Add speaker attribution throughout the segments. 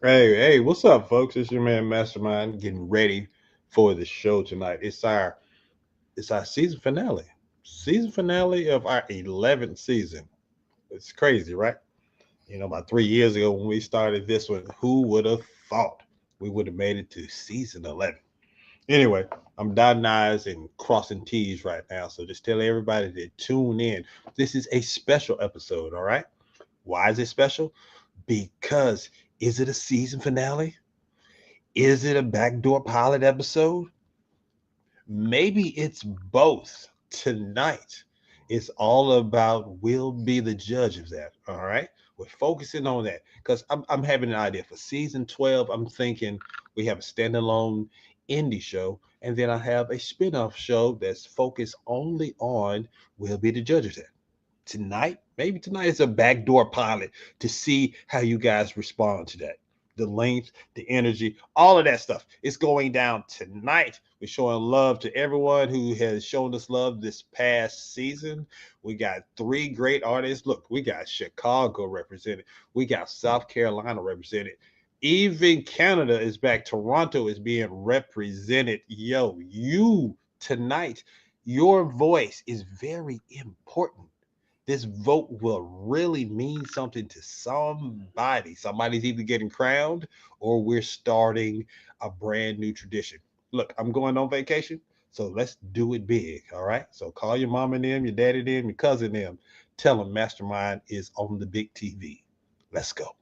Speaker 1: Hey, what's up, folks? It's your man Mastrmynd getting ready for the show tonight. It's our season finale. Season finale of our 11th season. It's crazy, right? About 3 years ago when we started this one, who would have thought we would have made it to season 11? Anyway, I'm dotting I's and crossing T's right now. So just tell everybody to tune in. This is a special episode, all right? Why is it special? Because is it a season finale? Is it a backdoor pilot episode? Maybe it's both. Tonight, it's all about we'll be the judge of that. All right. We're focusing on that because I'm having an idea for season 12. I'm thinking we have a standalone indie show, and then I have a spinoff show that's focused only on we'll be the judge of that. Maybe tonight is a backdoor pilot to see how you guys respond to that. The length, the energy, all of that stuff. It's going down tonight. We're showing love to everyone who has shown us love this past season. We got three great artists. Look, we got Chicago represented. We got South Carolina represented. Even Canada is back. Toronto is being represented. Yo, you tonight, your voice is very important. This vote will really mean something to somebody. Somebody's either getting crowned or we're starting a brand new tradition. Look, I'm going on vacation, so let's do it big. All right. So call your mom and them, your daddy them, your cousin them. Tell them Mastrmynd is on the big TV. Let's go.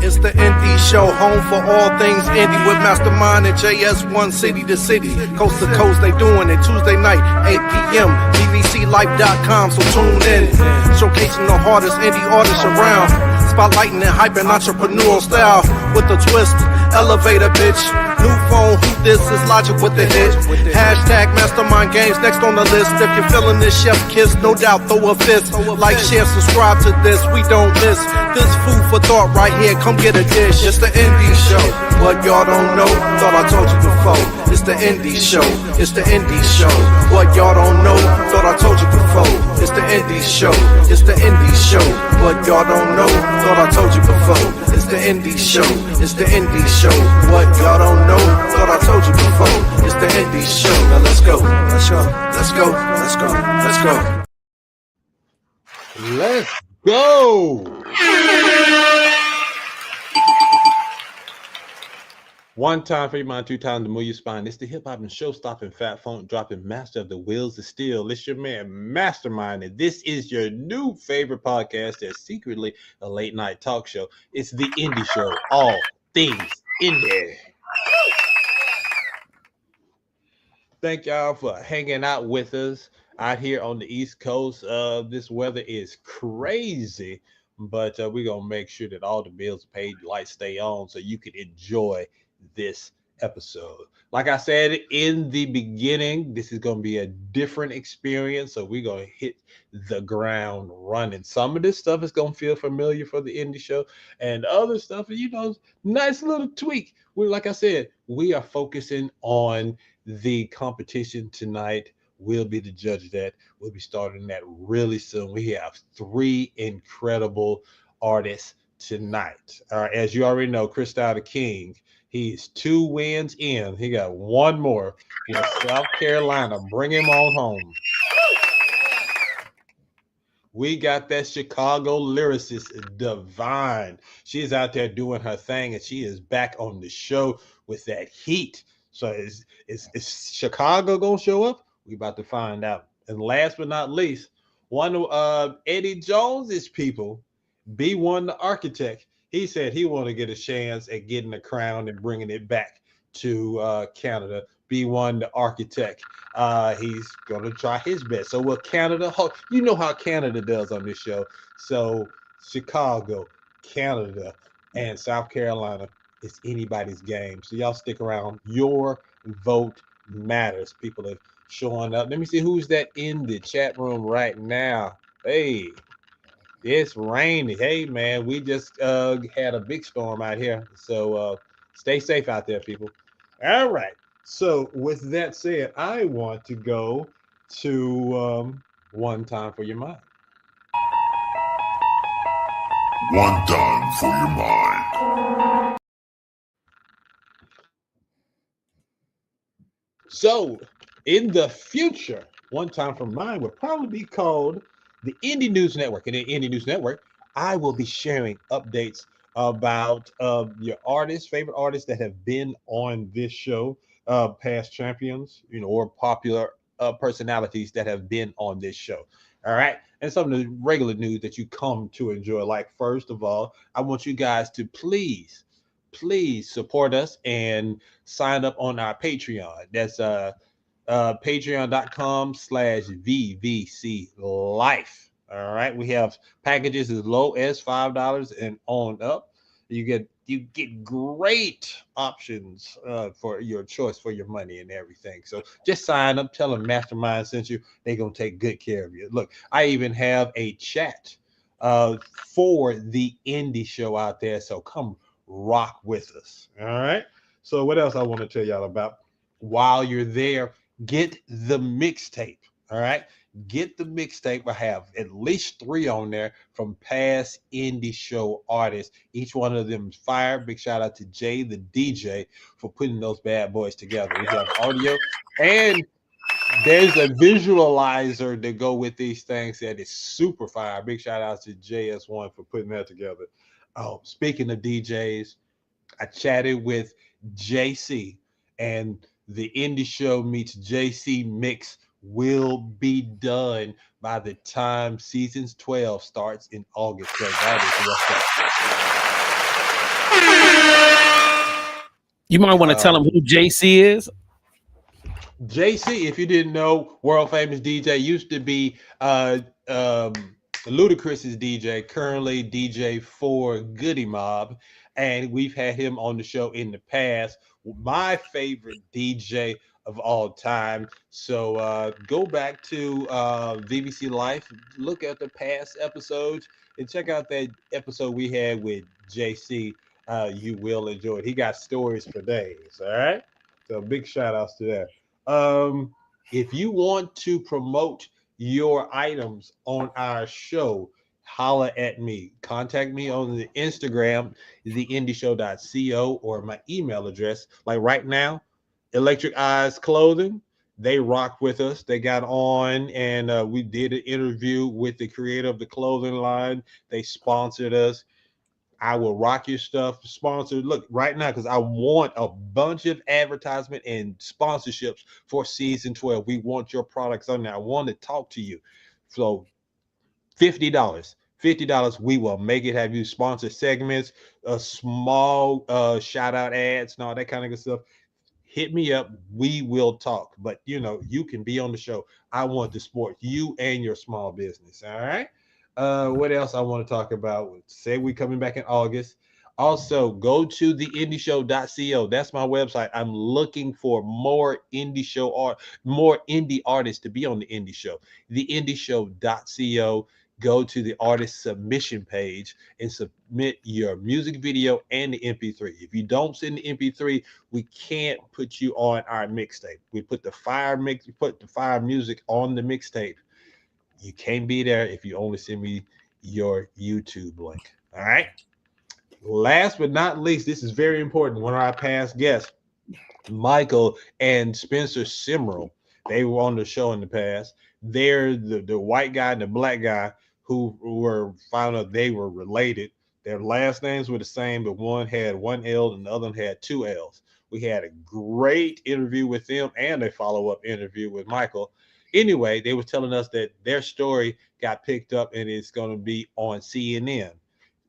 Speaker 2: It's the Indie Show, home for all things indie with Mastrmynd and JS1 city to city, coast to coast. They doing it Tuesday night, 8 p.m. DVCLife.com, so tune in. Showcasing the hardest indie artists around, spotlighting and hyping entrepreneurial style with a twist. Elevator, bitch. New phone, who this is Logic with the hit. Hashtag Mastrmynd Games next on the list. If you're feeling this chef kiss, no doubt throw a fist. Like, share, subscribe to this, we don't miss. This food for thought right here, come get a dish. It's the Indie Show, what y'all don't know, thought I told you before. It's the Indie Show, it's the Indie Show, what y'all don't know, thought I told you before. It's the Indie Show, it's the Indie Show, what y'all don't know, thought I told you before. It's the Indie Show, it's the Indie Show, what y'all don't know, thought I told you before. It's the Indie Show, now let's go, let's go, let's go, let's go, let's go.
Speaker 1: Let's go. One time for your mind, two times to move your spine. It's the hip hop and show stopping, fat funk dropping, master of the wheels of steel. It's your man Mastrmynd, and this is your new favorite podcast that's secretly a late night talk show. It's the Indie Show, all things indie. Thank y'all for hanging out with us out here on the East Coast. This weather is crazy, but we're gonna make sure that all the bills are paid, the lights stay on, so you can enjoy this episode. Like I said in the beginning, this is going to be a different experience, so we're going to hit the ground running. Some of this stuff is going to feel familiar for the indie show, and other stuff, nice little tweak. Like I said, we are focusing on the competition tonight. We'll be the judge of that. We'll be starting that really soon. We have three incredible artists tonight. As you already know, Christou DaKeeng, he's 2 wins in. He got one more with South Carolina. Bring him on home. We got that Chicago lyricist, Divine. She's out there doing her thing, and she is back on the show with that heat. So is Chicago going to show up? We about to find out. And last but not least, one of Eddie Jones's people, B1 the architect, he said he wanted to get a chance at getting the crown and bringing it back to Canada. B1 the architect, he's going to try his best. So will Canada, you know how Canada does on this show. So Chicago, Canada, and South Carolina, it's anybody's game. So y'all stick around. Your vote matters. People are showing up. Let me see who's that in the chat room right now. Hey, it's rainy. Hey, man, we just had a big storm out here. So stay safe out there, people. All right. So with that said, I want to go to One Time for Your Mind.
Speaker 3: One time for your mind.
Speaker 1: So in the future, One Time for Mine would probably be called the Indie News Network. And in the Indie News Network, I will be sharing updates about your artists, favorite artists that have been on this show, past champions, or popular personalities that have been on this show. All right. And some of the regular news that you come to enjoy. Like, first of all, I want you guys to please support us and sign up on our Patreon. That's patreon.com/VVC Life. All right. We have packages as low as $5 and on up. You get great options for your choice for your money and everything. So just sign up, tell them Mastermind sent you. They're gonna take good care of you. Look, I even have a chat for the indie show out there. So come rock with us. All right. So what else I want to tell y'all about? While you're there, get the mixtape. All right. Get the mixtape. I have at least 3 on there from past indie show artists. Each one of them is fire. Big shout out to Jay, the DJ, for putting those bad boys together. We have audio and there's a visualizer to go with these things that is super fire. Big shout out to JS1 for putting that together. Oh, speaking of DJs, I chatted with JC, and the indie show meets JC mix will be done by the time seasons 12 starts in August. So that is what's up.
Speaker 4: You might want to tell them who JC is.
Speaker 1: JC, if you didn't know, world famous DJ, used to be Ludacris's DJ, currently DJ for Goody Mob, and we've had him on the show in the past. My favorite DJ of all time. So go back to VBC Life, look at the past episodes, and check out that episode we had with JC. You will enjoy it. He got stories for days. All right. So big shout outs to that. If you want to promote your items on our show, holla at me. Contact me on the Instagram, theindieshow.co, or my email address. Like right now, Electric Eyes Clothing, they rock with us. They got on and we did an interview with the creator of the clothing line. They sponsored us. I will rock your stuff sponsored. Look, right now, because I want a bunch of advertisement and sponsorships for season 12. We want your products on there. I want to talk to you. So $50, we will make it, have you sponsor segments, small shout out ads and all that kind of good stuff. Hit me up. We will talk. But you can be on the show. I want to support you and your small business. All right. What else I want to talk about? Say we coming back in August. Also, go to theindieshow.co. That's my website. I'm looking for more indie show art, more indie artists to be on the indie show. Theindieshow.co. Go to the artist submission page and submit your music video and the MP3. If you don't send the MP3, we can't put you on our mixtape. We put the fire music on the mixtape. You can't be there if you only send me your YouTube link. All right. Last but not least, this is very important. One of our past guests, Michael and Spencer Simrel, they were on the show in the past. They're the white guy and the black guy who were found out they were related. Their last names were the same, but one had 1 L and the other one had 2 L's. We had a great interview with them and a follow-up interview with Michael. Anyway, they were telling us that their story got picked up and it's going to be on CNN.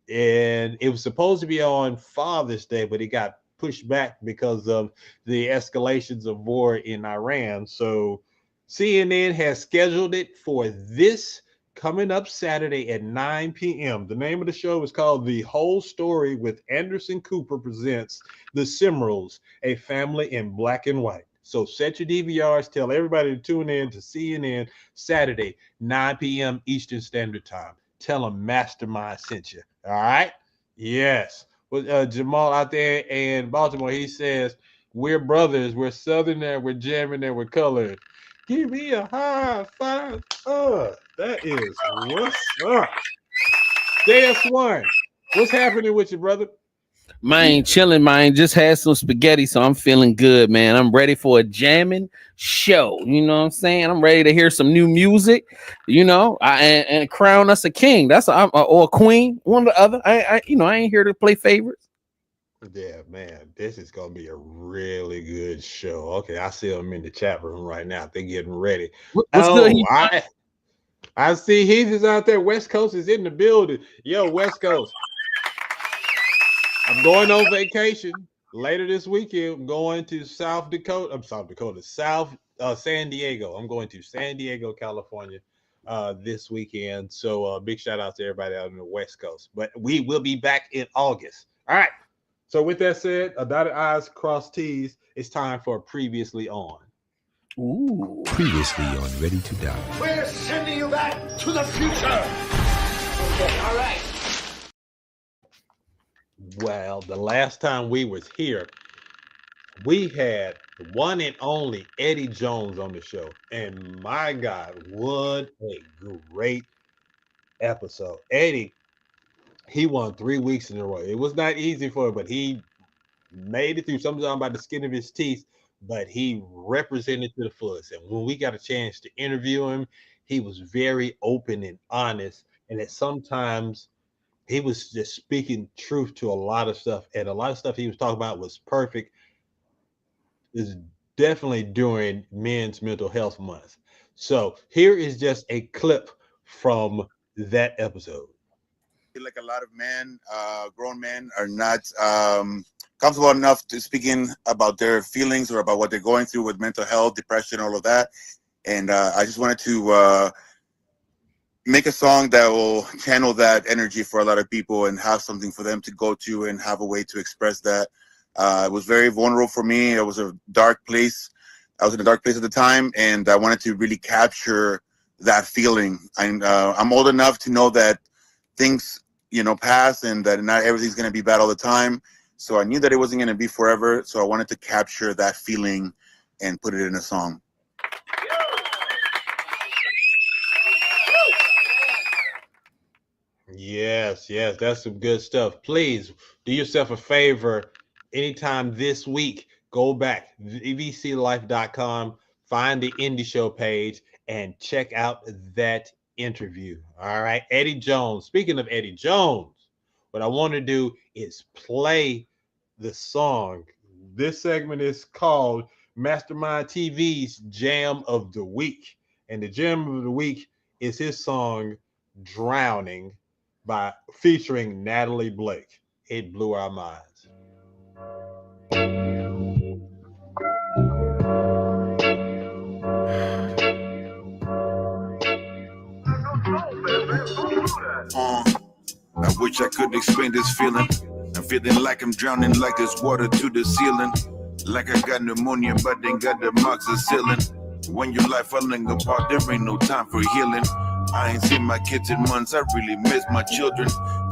Speaker 1: And it was supposed to be on Father's Day, but it got pushed back because of the escalations of war in Iran. So CNN has scheduled it for this coming up Saturday at 9 p.m. The name of the show is called The Whole Story with Anderson Cooper presents The Simrels, a family in black and white. So set your DVRs, tell everybody to tune in to CNN Saturday, 9 p.m. Eastern Standard Time. Tell them Mastermind sent you. All right? Yes. Well, Jamal out there in Baltimore, he says, We're brothers. We're Southern and we're jamming and we're colored. Give me a high five. That is what's up. JS1, what's happening with you, brother?
Speaker 4: Man, chilling, man. Just had some spaghetti, so I'm feeling good, man. I'm ready for a jamming show. You know what I'm saying? I'm ready to hear some new music. You know, and crown us a king. Or a queen, one or the other. I ain't here to play favorites.
Speaker 1: Yeah, man, this is gonna be a really good show. Okay, I see them in the chat room right now. They're getting ready.
Speaker 4: What's good?
Speaker 1: I see Heath is out there. West Coast is in the building. Yo, West Coast. I'm going on vacation later this weekend. I'm going to San Diego. I'm going to San Diego, California this weekend. So big shout out to everybody out on the West Coast. But we will be back in August. All right. So with that said, dotted I's, crossed T's, it's time for Previously On.
Speaker 4: Ooh.
Speaker 5: Previously on Ready to Die.
Speaker 6: We're sending you back to the future. Okay, all right.
Speaker 1: Well, the last time we was here, we had the one and only Eddie Jones on the show. And my God, what a great episode. Eddie, he won 3 weeks in a row. It was not easy for him, but he made it through. Sometimes by the skin of his teeth, but he represented to the fullest. And when we got a chance to interview him, he was very open and honest. And that sometimes he was just speaking truth to a lot of stuff. And a lot of stuff he was talking about was perfect. Is definitely during Men's Mental Health Month. So here is just a clip from that episode.
Speaker 7: Like a lot of men, grown men, are not comfortable enough to speaking about their feelings or about what they're going through with mental health, depression, all of that. And I just wanted to make a song that will channel that energy for a lot of people and have something for them to go to and have a way to express that. It was very vulnerable for me. It was a dark place. I was in a dark place at the time, and I wanted to really capture that feeling. I'm old enough to know that things, pass and that not everything's going to be bad all the time. So I knew that it wasn't going to be forever. So I wanted to capture that feeling and put it in a song.
Speaker 1: Yes, that's some good stuff. Please do yourself a favor. Anytime this week, go back, WBtJoT.com, find the Indie Show page, and check out that interview. All right, Eddie Jones. Speaking of Eddie Jones, what I want to do is play the song. This segment is called Mastrmynd TV's Jam of the Week. And the Jam of the Week is his song, Drowning, featuring Natalie Blake. It blew our minds.
Speaker 8: I wish I could explain this feeling. I'm feeling like I'm drowning, like there's water to the ceiling. Like I got pneumonia, but ain't got the amoxicillin. When your life falling apart, there ain't no time for healing. I ain't seen my kids in months, I really miss my children.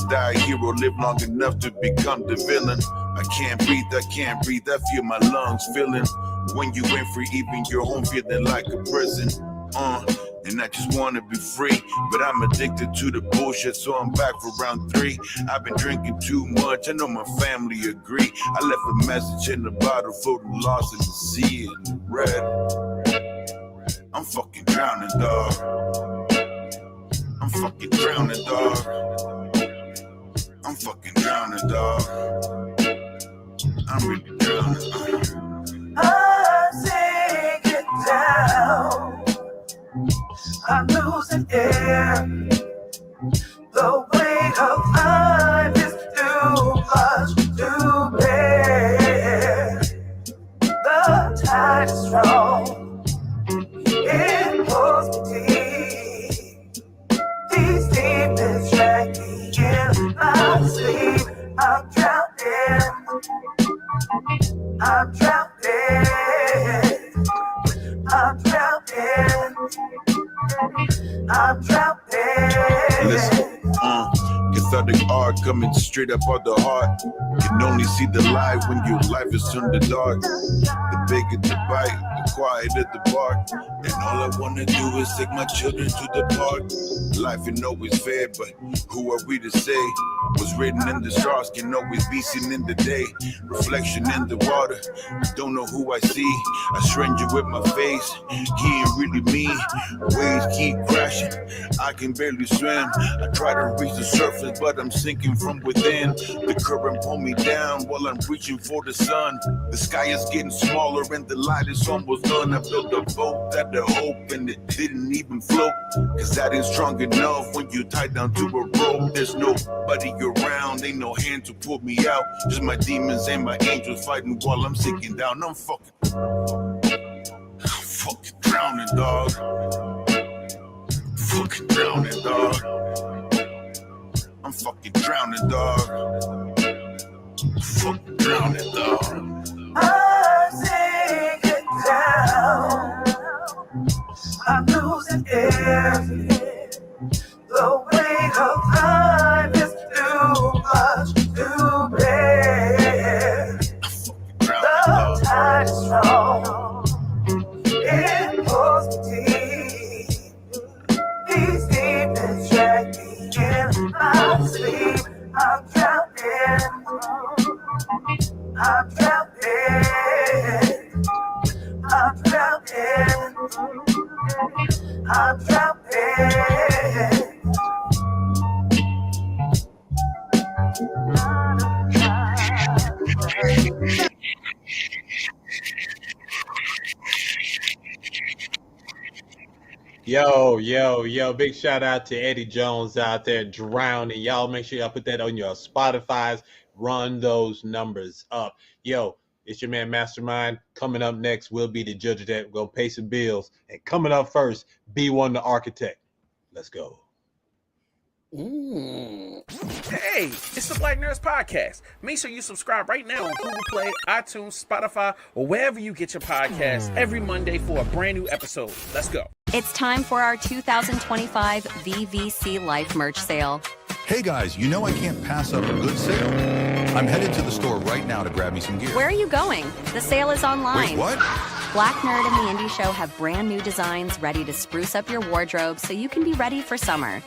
Speaker 8: Die a hero, live long enough to become the villain. I can't breathe, I feel my lungs filling. When you ain't free, even your home feeling like a prison. And I just wanna be free, but I'm addicted to the bullshit, so I'm back for round 3. I've been drinking too much, I know my family agree. I left a message in the bottle for the lost in the sea and the red. I'm fucking drowning, dog. I'm fucking drowning, dog. I'm fucking drowning, dog. I'm really drowning.
Speaker 9: I'm sinking down. I'm losing air. The weight of life is too much to bear. The tide is strong. It pulls me deep. These demons drag me in my sleep. I'm drowning. I'm drowning. I'm drowning. I'm drowning.
Speaker 8: Listen, Cathartic art coming straight up out the heart. Can only see the light when your life is turned to dark. The bigger the bite, the quieter the bark. And all I wanna do is take my children to the park. Life ain't always fair, but who are we to say? What's written in the stars can always be seen in the day. Reflection in the water, I don't know who I see. A stranger with my face, he ain't really me. Waves keep crashing, I can barely swim. I try to reach the surface, but I'm sinking from within. The current pull me down while I'm reaching for the sun. The sky is getting smaller and the light is almost done. I built a boat that the hope and it didn't even float. Cause that ain't strong enough when you tie down to a rope. There's nobody around, ain't no hand to pull me out. Just my demons and my angels fighting while I'm sinking down. I'm fucking drowning, dog. Fucking drowning, dog. I'm fucking drowning, dog. Fucking drowning, dog.
Speaker 9: I'm sinking down. I'm losing air. The weight of life is too much to bear. The tide is strong. It pulls me deep. These demons drag me in my sleep. I'm drowning. I'm drowning. I'm drowning. I'm drowning.
Speaker 1: Yo, big shout out to Eddie Jones out there drowning. Y'all make sure y'all put that on your Spotify's. Run those numbers up. Yo, it's your man Mastrmynd. Coming up next, we'll be the judge of that. We're going to pay some bills. And coming up first, B1 the architect. Let's go.
Speaker 10: Hey, it's the Black Nerds Podcast. Make sure you subscribe right now on Google Play, iTunes, Spotify, or wherever you get your podcasts every Monday for a brand new episode. Let's go.
Speaker 11: It's time for our 2025 VVC Life merch sale.
Speaker 12: Hey guys, you know I can't pass up a good sale. I'm headed to the store right now to grab me some gear.
Speaker 11: Where are you going? The sale is online.
Speaker 12: Wait, what?
Speaker 11: Black Nerd and the Indie Show have brand new designs ready to spruce up your wardrobe so you can be ready for summer.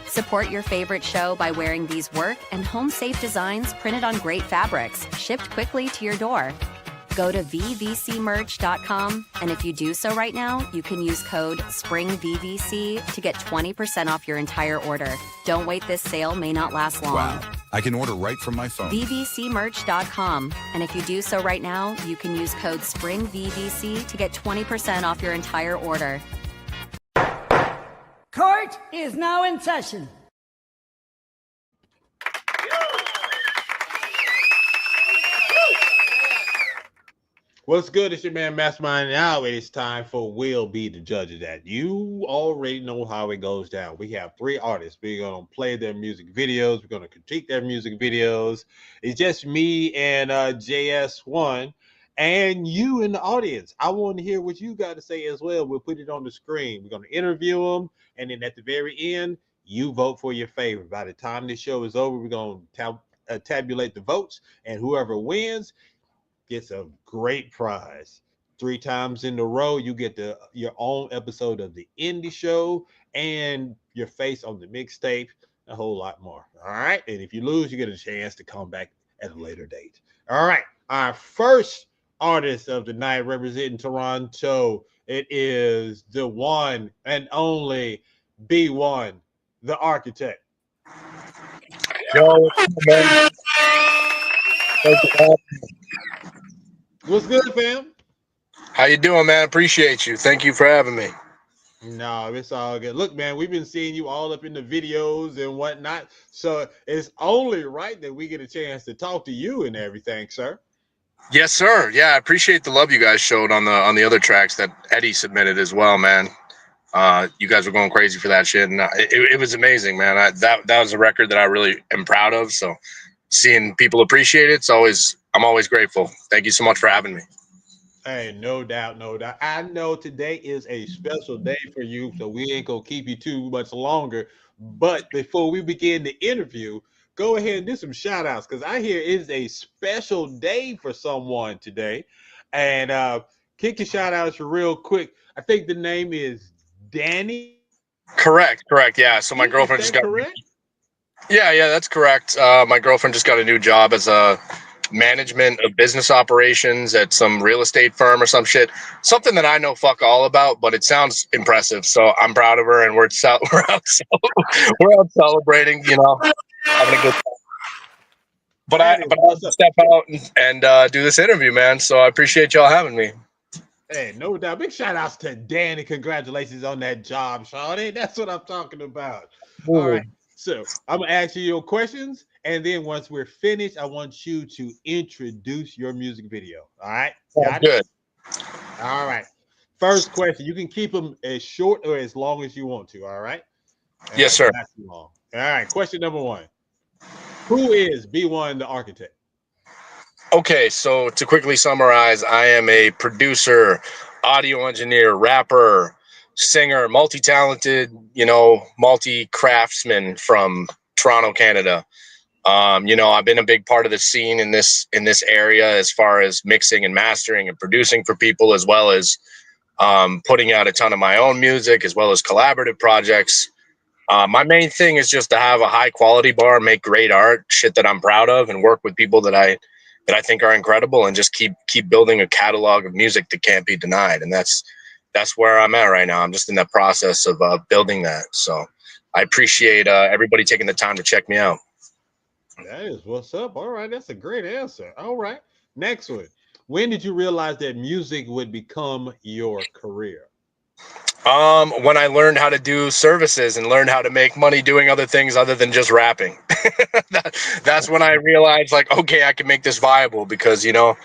Speaker 11: Support your favorite show by wearing these work and home-safe designs printed on great fabrics, shipped quickly to your door. Go to vvcmerch.com, and if you do so right now, you can use code SPRINGVVC to get 20% off your entire order. Don't wait, this sale may not last long.
Speaker 12: Wow, I can order right from my phone.
Speaker 11: vvcmerch.com, and if you do so right now, you can use code SPRINGVVC to get 20% off your entire order.
Speaker 13: Court is now in session.
Speaker 1: What's good? It's your man Mastrmynd. Now it is time for We'll Be the Judge of That. You already know how it goes down. We have three artists. We're going to play their music videos. We're going to critique their music videos. It's just me and JS1 and you in the audience. I want to hear what you got to say as well. We'll put it on the screen. We're going to interview them. And then at the very end, you vote for your favorite. By the time this show is over, we're going to tabulate the votes. And whoever wins gets a great prize. 3 times in a row, you get your own episode of the Indie Show and your face on the mixtape, a whole lot more. All right. And if you lose, you get a chance to come back at a later date. All right. Our first artist of the night representing Toronto, it is the one and only B1, the architect.
Speaker 14: Yo, man.
Speaker 1: What's good, fam?
Speaker 14: How you doing, man? Appreciate you. Thank you for having me.
Speaker 1: No, it's all good. Look, man, we've been seeing you all up in the videos and whatnot, so it's only right that we get a chance to talk to you and everything, sir.
Speaker 14: Yes, sir. Yeah, I appreciate the love you guys showed on the other tracks that Eddie submitted as well, man. You guys were going crazy for that shit, and it was amazing, man. That was a record that I really am proud of. So seeing people appreciate it, I'm always grateful. Thank you so much for having me.
Speaker 1: Hey, no doubt, no doubt. I know today is a special day for you, so we ain't gonna keep you too much longer. But before we begin the interview, go ahead and do some shout outs because I hear it's a special day for someone today. And kick your shout outs real quick. I think the name is Danny.
Speaker 14: Correct. Yeah. So my girlfriend just got.
Speaker 1: Correct?
Speaker 14: Yeah, that's correct. My girlfriend just got a new job as a management of business operations at some real estate firm or some shit. Something that I know fuck all about, but it sounds impressive. So I'm proud of her, and we're out celebrating, you know, having a good time. But I have to step out and do this interview, man. So I appreciate y'all having me.
Speaker 1: Hey, no doubt. Big shout outs to Danny. Congratulations on that job, Shawty. That's what I'm talking about.
Speaker 14: Ooh.
Speaker 1: All right. So I'm gonna ask you your questions, and then once we're finished, I want you to introduce your music video. All right?
Speaker 14: Got good.
Speaker 1: All right. First question. You can keep them as short or as long as you want to. All right?
Speaker 14: Yes, sir.
Speaker 1: Not too long. All right. Question number one. Who is B1 the Architect?
Speaker 14: Okay, so to quickly summarize, I am a producer, audio engineer, rapper, singer, multi-talented, you know, multi-craftsman from Toronto, Canada. You know, I've been a big part of the scene in this area as far as mixing and mastering and producing for people, as well as putting out a ton of my own music, as well as collaborative projects. My main thing is just to have a high quality bar, make great art, shit that I'm proud of, and work with people that I think are incredible, and just keep building a catalog of music that can't be denied. And that's where I'm at right now. I'm just in that process of building that. So I appreciate everybody taking the time to check me out.
Speaker 1: That is what's up. All right. That's a great answer. All right. Next one. When did you realize that music would become your career?
Speaker 14: When I learned how to do services and learned how to make money doing other things other than just rapping. That's when I realized, like, okay, I can make this viable, because, you know,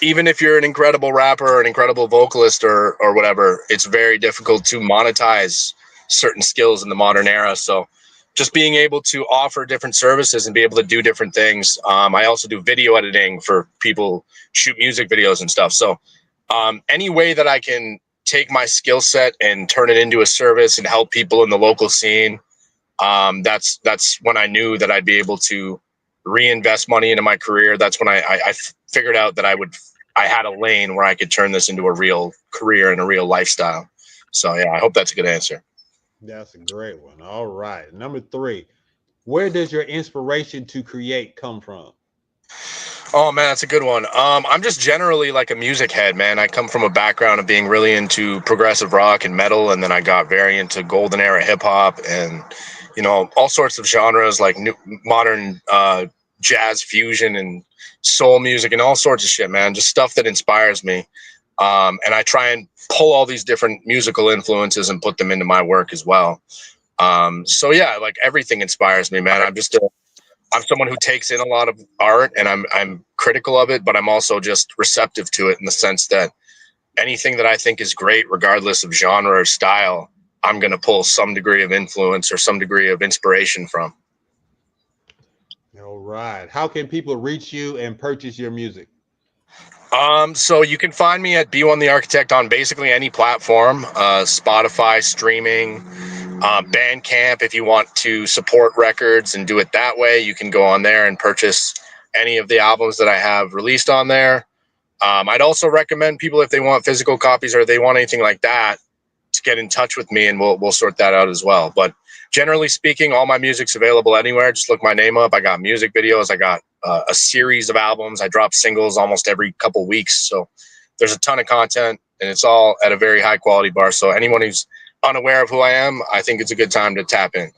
Speaker 14: even if you're an incredible rapper or an incredible vocalist or whatever, it's very difficult to monetize certain skills in the modern era. So just being able to offer different services and be able to do different things. I also do video editing for people, shoot music videos and stuff. So any way that I can take my skill set and turn it into a service and help people in the local scene, that's when I knew that I'd be able to reinvest money into my career. That's when I figured out that I had a lane where I could turn this into a real career and a real lifestyle. So yeah, I hope that's a good answer.
Speaker 1: That's a great one. All right. Number 3, where does your inspiration to create come from?
Speaker 14: Oh man, that's a good one. I'm just generally like a music head, man. I come from a background of being really into progressive rock and metal, and then I got very into golden era hip hop and, you know, all sorts of genres like new, modern jazz fusion and soul music and all sorts of shit, man. Just stuff that inspires me. And I try and pull all these different musical influences and put them into my work as well. So yeah, like everything inspires me, man. I'm someone who takes in a lot of art, and I'm critical of it, but I'm also just receptive to it in the sense that anything that I think is great, regardless of genre or style, I'm going to pull some degree of influence or some degree of inspiration from.
Speaker 1: All right. How can people reach you and purchase your music?
Speaker 14: So you can find me at B1 the Architect on basically any platform, Spotify, streaming, Bandcamp. If you want to support records and do it that way, you can go on there and purchase any of the albums that I have released on there. I'd also recommend people, if they want physical copies or they want anything like that, to get in touch with me, and we'll sort that out as well. But generally speaking, all my music's available anywhere. Just look my name up. I got music videos. I got a series of albums. I drop singles almost every couple weeks. So there's a ton of content, and it's all at a very high quality bar. So anyone who's unaware of who I am, I think it's a good time to tap in.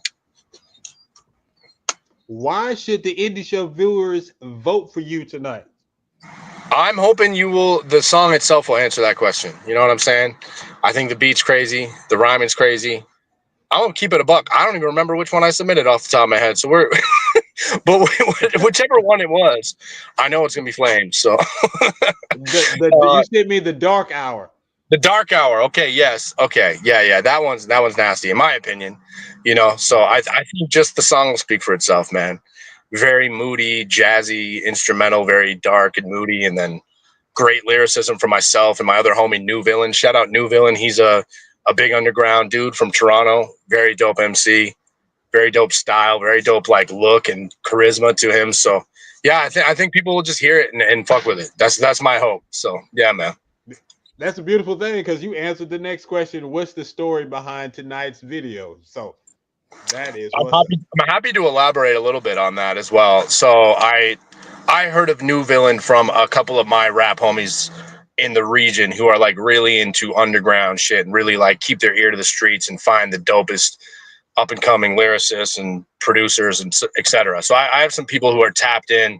Speaker 1: Why should the Indie Show viewers vote for you tonight?
Speaker 14: I'm hoping the song itself will answer that question. You know what I'm saying? I think the beat's crazy. The rhyming's crazy. I'm going to keep it a buck. I don't even remember which one I submitted off the top of my head. So but whichever one it was, I know it's going to be flames. So
Speaker 1: you sent me The Dark Hour.
Speaker 14: The Dark Hour. Okay. Yes. Okay. Yeah. That one's nasty in my opinion, you know? So I think just the song will speak for itself, man. Very moody, jazzy, instrumental, very dark and moody. And then great lyricism from myself and my other homie, New Villain. Shout out New Villain. He's a big underground dude from Toronto. Very dope MC. very dope style, very dope like look and charisma to him. So yeah, I think people will just hear it and fuck with it. That's my hope. So yeah, man.
Speaker 1: That's a beautiful thing because you answered the next question. What's the story behind tonight's video? So that is.
Speaker 14: I'm happy to elaborate a little bit on that as well. So I heard of New Villain from a couple of my rap homies in the region who are like really into underground shit and really like keep their ear to the streets and find the dopest up and coming lyricists and producers and etc. So I have some people who are tapped in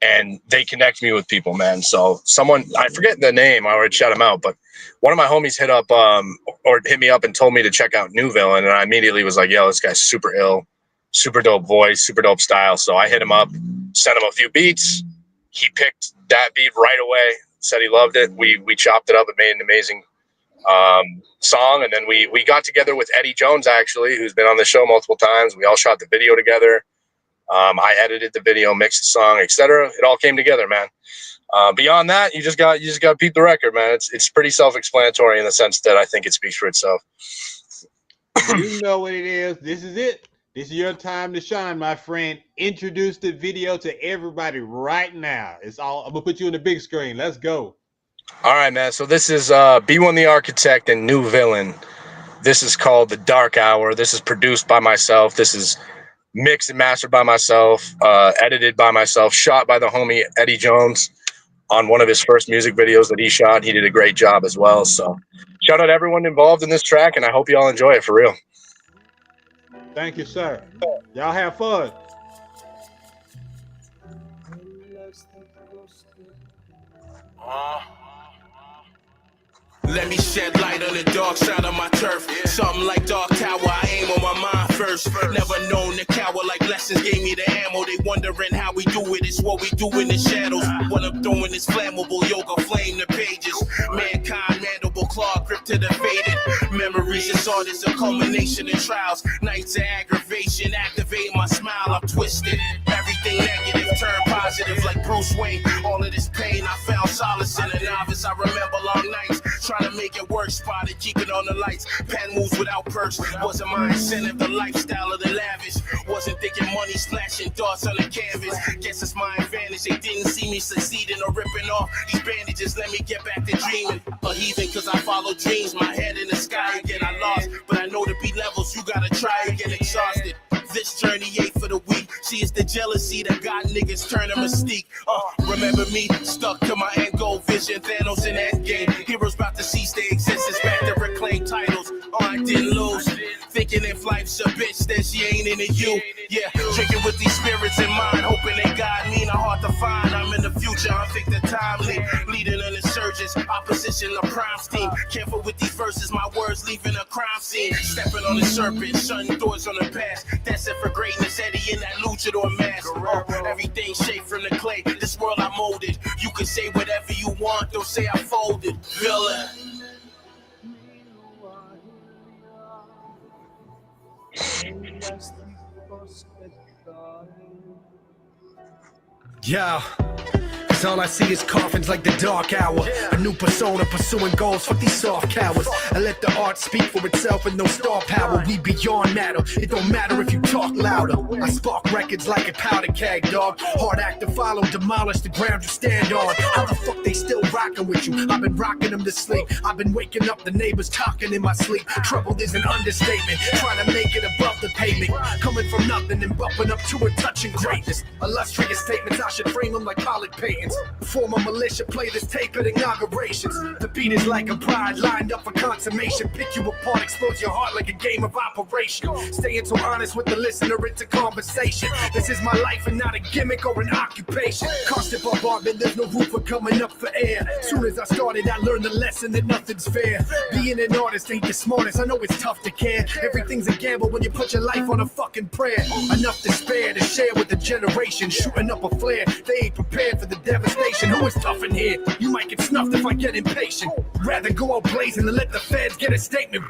Speaker 14: and they connect me with people, man. So someone, I forget the name, I already shout him out, but one of my homies hit me up and told me to check out New Villain. And I immediately was like, yo, this guy's super ill, super dope voice, super dope style. So I hit him up, sent him a few beats. He picked that beat right away, said he loved it. We chopped it up and made an amazing song. And then we got together with Eddie Jones, actually, who's been on the show multiple times. We all shot the video together. I edited the video, mixed the song, etc. It all came together, man. Beyond that, you just got to peep the record, man. It's pretty self-explanatory in the sense that I think it speaks for itself.
Speaker 1: You know what it is. This is it. This is your time to shine, my friend. Introduce the video to everybody right now. I'm gonna put you on the big screen. Let's go.
Speaker 14: All right, man. So this is B1 the Architect and New Villain. This is called The Dark Hour. This is produced by myself. This is mixed and mastered by myself, edited by myself, shot by the homie Eddie Jones on one of his first music videos that he shot. He did a great job as well. So shout out everyone involved in this track, and I hope you all enjoy it for real.
Speaker 1: Thank you, sir. Y'all have fun.
Speaker 2: Let me shed light on the dark side of my turf. Something like Dark Tower, I aim on my mind first. Never known to cower like lessons gave me the ammo. They wondering how we do it, it's what we do in the shadows. What I'm doing is flammable, yoga flame the pages. Mankind, mandible claw, grip to the faded. Memories, it's all this a culmination of trials. Nights of aggravation, activate my smile, I'm twisted. Everything negative, turn positive like Bruce Wayne. All of this pain, I found solace in a novice. I remember long nights, trying to make it work, spotted, keep it on the lights. Pen moves without perks, wasn't my incentive, the lifestyle of the lavish. Wasn't thinking money, splashing thoughts on the canvas. Guess it's my advantage, they didn't see me succeeding or ripping off these bandages. Let me get back to dreaming. A heathen, cause I follow dreams, my head in the sky again, I lost. But I know to beat levels, you gotta try and get exhausted. This journey ain't for the weak. See, it's the jealousy that got niggas turning mystique. Remember me, stuck to my end goal vision. Thanos in Endgame. Heroes about to cease their existence, back to reclaim titles. I didn't lose. Thinking if life's a bitch, then she ain't into you. Yeah, drinking with these spirits in mind, hoping they guide me. Not hard to find. I'm in the future, I think the timely. Leading an insurgents, opposition, the prime team. Careful with these verses, my words leaving a crime scene. Stepping on the serpent, shutting doors on the past. That's it for greatness, Eddie in that luchador mask. Everything shaped from the clay, this world I molded. You can say whatever you want, don't say I folded. Villain.
Speaker 15: Yeah. Cause all I see is coffins like the dark hour. A new persona pursuing goals, fuck these soft cowards. I let the art speak for itself and no star power. We beyond matter, it don't matter if you talk louder. I spark records like a powder keg, dog. Hard act to follow, demolish the ground you stand on. How the fuck they still rocking with you? I've been rocking them to sleep. I've been waking up the neighbors talking in my sleep. Trouble is an understatement, trying to make it above the pavement. Coming from nothing and bumping up to a touching greatness. Illustrious statements, I should frame them like college paintings. Form a militia, play this tape at inaugurations. The beat is like a bride lined up for consummation. Pick you apart, expose your heart like a game of operation. Staying so honest with the listener, it's a conversation. This is my life and not a gimmick or an occupation. Constant bombardment, there's no room for coming up for air. Soon as I started, I learned the lesson that nothing's fair. Being an artist ain't the smartest, I know it's tough to care. Everything's a gamble when you put your life on a fucking prayer. Enough despair to share with the generation. Shooting up a flare, they ain't prepared for the devastation. Who is tough in here? You might get snuffed if I get impatient. Rather go out blazing than let the feds get a statement.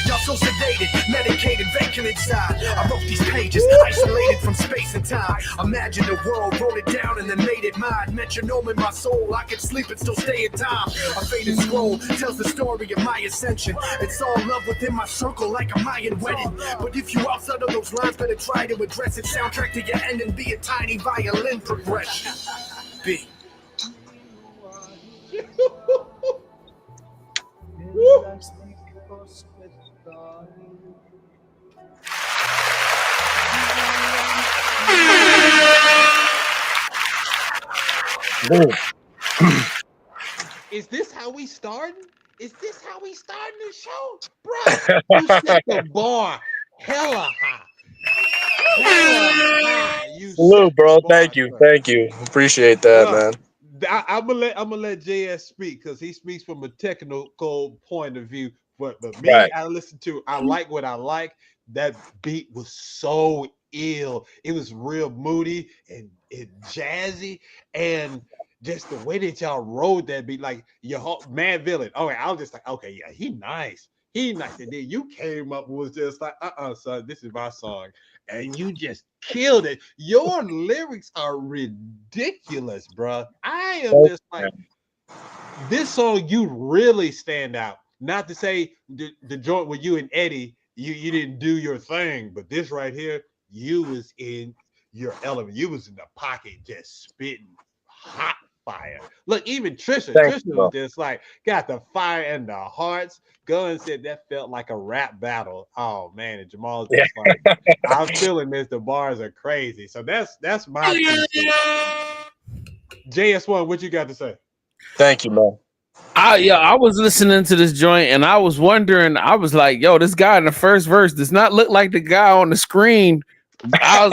Speaker 15: Y'all so sedated, medicated, vacant inside. I wrote these pages, isolated from from space and time. Imagine the world, wrote it down and then made it mine. Metronome in my soul, I can sleep and still stay in time. A faded scroll tells the story of my ascension. It's all love within my circle like a Mayan wedding. But if you outside of those lines, better try to address it. Soundtrack to your end and be a tiny violin progression. B.
Speaker 1: Is this how we starting? Is this how we starting the show? Bro, you set the bar hella high.
Speaker 14: Salute, bro. Thank you. Appreciate that, man.
Speaker 1: I'm gonna let JS speak because he speaks from a technical point of view. But me,
Speaker 14: Right.
Speaker 1: I like what I like. That beat was so ill. It was real moody and jazzy, and just the way that y'all rode that beat, like your whole Mad Villain. Okay, I was just like, okay, yeah, he nice. And then you came up and was just like, son, this is my song. And you just killed it. Your lyrics are ridiculous, bro. I am just like, this song, you really stand out. Not to say the joint with you and Eddie, you didn't do your thing, but this right here, you was in your element. You was in the pocket just spitting hot fire. Look, even Trisha was just like, got the fire and the hearts. Gunn said that felt like a rap battle. Oh man, and Jamal's just like, I'm feeling this. The bars are crazy. So that's my piece. JS1, what you got to say?
Speaker 14: Thank you, man.
Speaker 4: I was listening to this joint and I was wondering, I was like, yo, this guy in the first verse does not look like the guy on the screen. I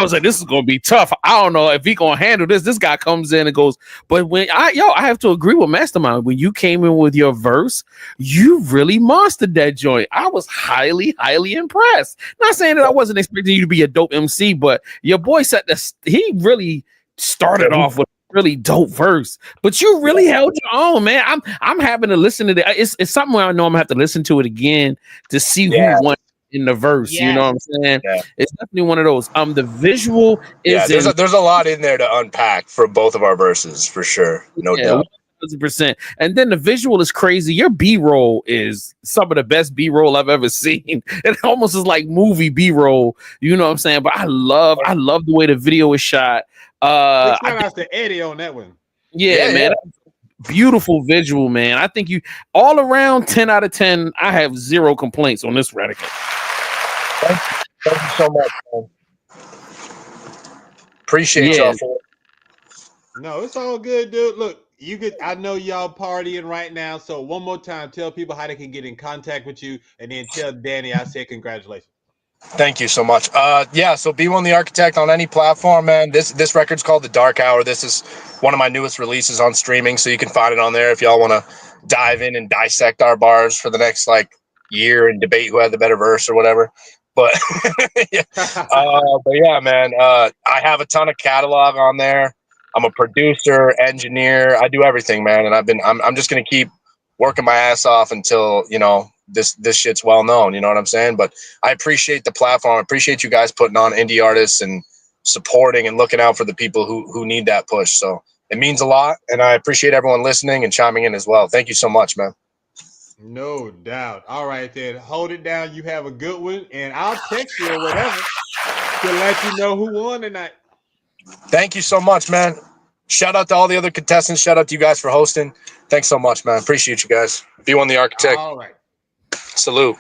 Speaker 4: was like, this is gonna be tough. I don't know if he gonna handle this. This guy comes in and goes, but when I have to agree with Mastermind. When you came in with your verse, you really monstered that joint. I was highly, highly impressed. Not saying that I wasn't expecting you to be a dope MC, but your boy he really started off with a really dope verse. But you really held your own, man. I'm having to listen to that. It's something where I know I'm gonna have to listen to it again to see who won in the verse. You know what I'm saying? It's definitely one of those. The visual is
Speaker 14: there's a lot in there to unpack for both of our verses for sure. No doubt.
Speaker 4: 100%. And then the visual is crazy. Your B-roll is some of the best B-roll I've ever seen. It almost is like movie B-roll. You know what I'm saying? But I love the way the video is shot.
Speaker 1: Shout out to Eddie on that one.
Speaker 4: Yeah, man. Beautiful visual, man. I think you all around 10 out of 10. I have zero complaints on this record.
Speaker 14: Thank you so much, man. Appreciate y'all for it.
Speaker 1: No, it's all good, dude. Look, I know y'all partying right now. So one more time, tell people how they can get in contact with you, and then tell Danny I said congratulations.
Speaker 14: Thank you so much. So B1 the Architect on any platform, man. This record's called The Dark Hour. This is one of my newest releases on streaming, so you can find it on there if y'all want to dive in and dissect our bars for the next year and debate who had the better verse or whatever. But yeah, man. I have a ton of catalog on there. I'm a producer, engineer. I do everything, man. And I'm just gonna keep working my ass off until this shit's well known. You know what I'm saying? But I appreciate the platform. I appreciate you guys putting on indie artists and supporting and looking out for the people who need that push. So it means a lot, and I appreciate everyone listening and chiming in as well. Thank you so much, man.
Speaker 1: No doubt. All right, then. Hold it down. You have a good one, and I'll text you or whatever to let you know who won tonight.
Speaker 14: Thank you so much, man. Shout out to all the other contestants. Shout out to you guys for hosting. Thanks so much, man. Appreciate you guys. B1 the Architect.
Speaker 1: All right.
Speaker 14: Salute.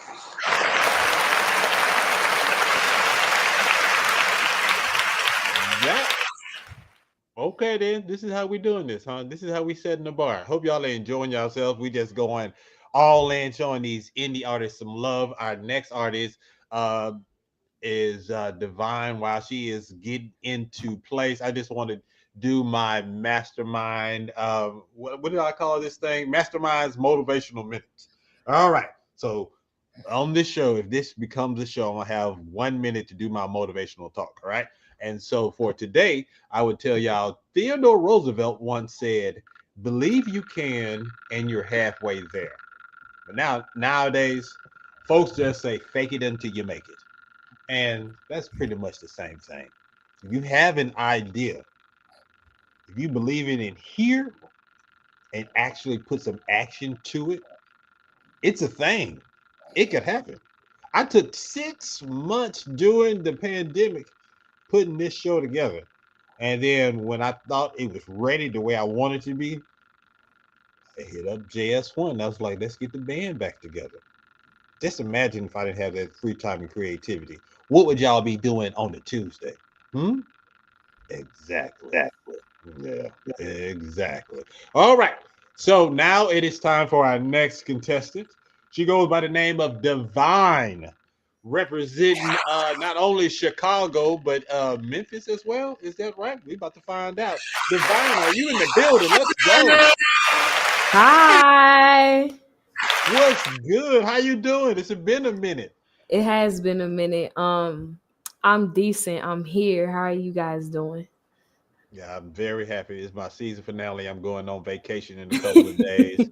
Speaker 1: Yeah. Okay, then. This is how we doing this, huh? This is how we setting the bar. Hope y'all are enjoying yourselves. We just going all in, showing these indie artists some love. Our next artist is Divine. While she is getting into place, I just want to do my Mastrmynd. What did I call this thing? Mastrmynd's motivational minutes. All right. So on this show, if this becomes a show, I'm gonna have 1 minute to do my motivational talk. All right. And so for today, I would tell y'all Theodore Roosevelt once said, "Believe you can, and you're halfway there." But nowadays, folks just say, "Fake it until you make it." And that's pretty much the same thing. If you have an idea, if you believe in it here and actually put some action to it, it's a thing. It could happen. I took 6 months during the pandemic putting this show together. And then when I thought it was ready the way I wanted it to be, I hit up JS1. I was like, let's get the band back together. Just imagine if I didn't have that free time and creativity. What would y'all be doing on the Tuesday? Exactly. Yeah, exactly. All right. So now it is time for our next contestant. She goes by the name of Divine, representing not only Chicago, but Memphis as well. Is that right? We're about to find out. Divine, are you in the building? Let's go.
Speaker 16: Hi.
Speaker 1: What's good? How you doing? It's been a minute.
Speaker 16: It has been a minute. I'm decent. I'm here. How are you guys doing?
Speaker 1: Yeah, I'm very happy. It's my season finale. I'm going on vacation in a couple of days.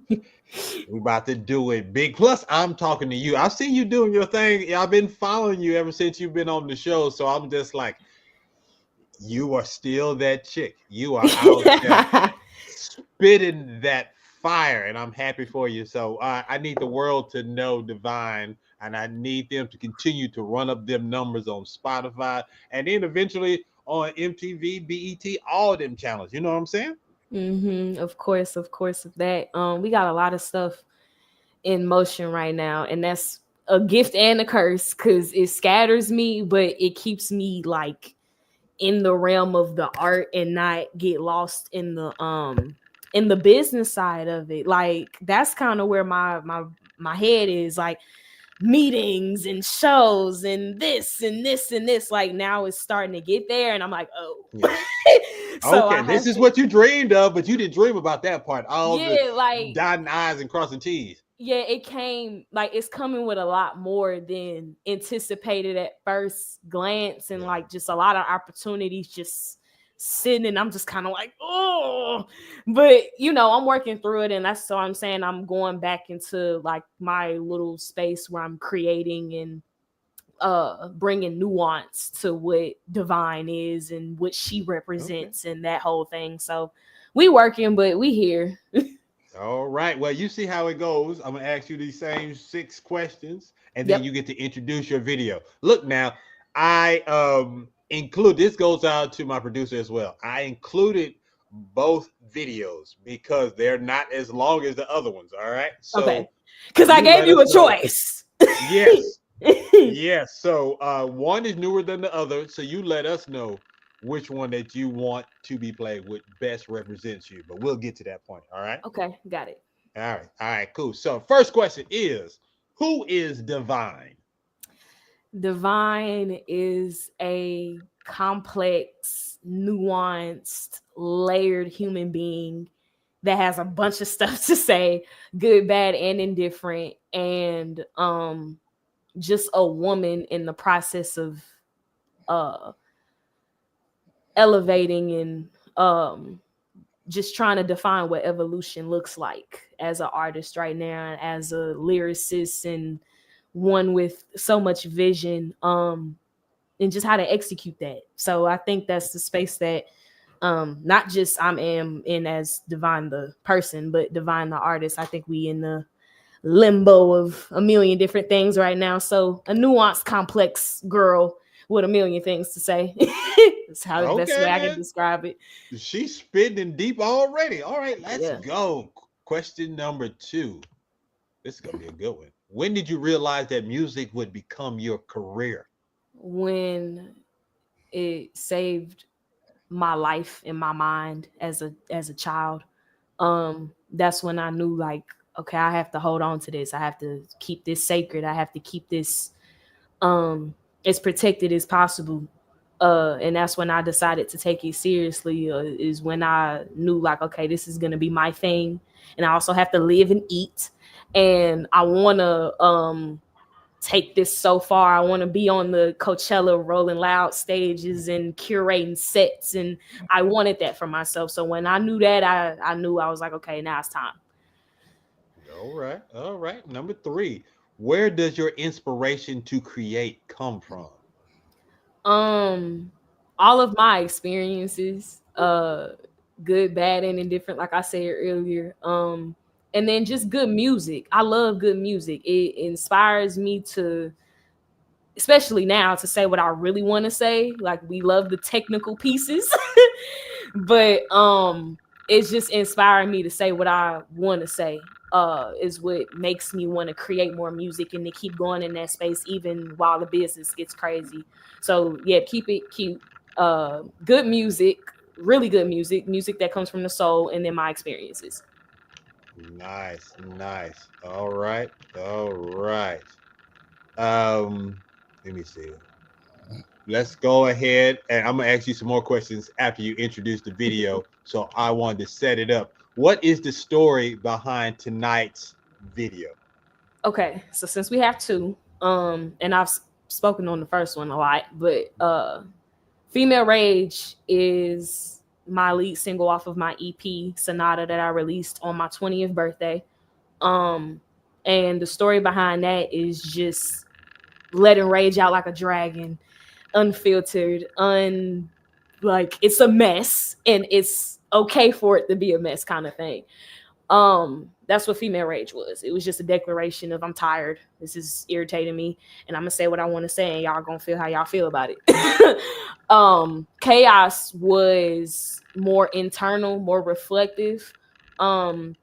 Speaker 1: We're about to do it big. Plus, I'm talking to you. I've seen you doing your thing. I've been following you ever since you've been on the show. So I'm just like, you are still that chick. You are out there spitting that fire, and I'm happy for you. So I need the world to know Divine, and I need them to continue to run up them numbers on Spotify, and then eventually on MTV, BET, all them channels. You know what I'm saying?
Speaker 16: Of course that. We got a lot of stuff in motion right now, and that's a gift and a curse because it scatters me, but it keeps me like in the realm of the art and not get lost in the business side of it. Like that's kind of where my head is, like meetings and shows and this and this and this. Like now it's starting to get there, and I'm like, oh.
Speaker 1: Yeah.
Speaker 16: So
Speaker 1: okay, this is what you dreamed of, but you didn't dream about that part. All the
Speaker 16: like
Speaker 1: dotting I's and crossing T's.
Speaker 16: Yeah, it came like it's coming with a lot more than anticipated at first glance, and like just a lot of opportunities just sitting, and I'm just kind of like, oh, but you know, I'm working through it, and that's so I'm saying I'm going back into like my little space where I'm creating and bringing nuance to what Divine is and what she represents and that whole thing. So we working, but we here.
Speaker 1: All right. Well, you see how it goes. I'm going to ask you these same 6 questions, and then you get to introduce your video. Look now, I include, this goes out to my producer as well. I included both videos because they're not as long as the other ones. All right. So,
Speaker 16: okay. Because I gave you a choice.
Speaker 1: Yes. Yes. So one is newer than the other. So you let us know which one that you want to be played with best represents you, but we'll get to that point. All right.
Speaker 16: Okay, got it.
Speaker 1: All right, cool. So first question is, who is Divine?
Speaker 16: Divine is a complex, nuanced, layered human being that has a bunch of stuff to say, good, bad, and indifferent, and just a woman in the process of elevating and just trying to define what evolution looks like as an artist right now, as a lyricist, and one with so much vision, and just how to execute that. So I think that's the space that not just I am in as Divine the person, but Divine the artist. I think we in the limbo of a million different things right now. So a nuanced, complex girl with a million things to say. That's how the best way I can describe it.
Speaker 1: She's spitting deep already. All right, let's go. Question number 2. This is gonna be a good one. When did you realize that music would become your career?
Speaker 16: When it saved my life in my mind as a child. That's when I knew, like, okay, I have to hold on to this. I have to keep this sacred. I have to keep this as protected as possible. And that's when I decided to take it seriously, is when I knew, like, okay, this is going to be my thing. And I also have to live and eat. And I want to take this so far. I want to be on the Coachella Rolling Loud stages and curating sets. And I wanted that for myself. So when I knew that, I knew, I was like, okay, now it's time.
Speaker 1: All right. Number 3, where does your inspiration to create come from?
Speaker 16: All of my experiences, good, bad, and indifferent, like I said earlier. And then just good music. I love good music. It inspires me to, especially now, to say what I really want to say. Like, we love the technical pieces, but it's just inspiring me to say what I want to say. Is what makes me want to create more music and to keep going in that space even while the business gets crazy. So yeah, keep it cute. Good music, really good music that comes from the soul, and then my experiences.
Speaker 1: Nice. All right. Let me see. Let's go ahead, and I'm gonna ask you some more questions after you introduce the video. So I wanted to set it up. What is the story behind tonight's video?
Speaker 16: Okay, so since we have two, and I've spoken on the first one a lot, but Female Rage is my lead single off of my EP Sonata that I released on my 20th birthday. And the story behind that is just letting rage out like a dragon, unfiltered, like it's a mess, and it's okay for it to be a mess, kind of thing. That's what Female Rage was. It was just a declaration of, I'm tired, this is irritating me, and I'm gonna say what I want to say, and y'all gonna feel how y'all feel about it. Chaos was more internal, more reflective, and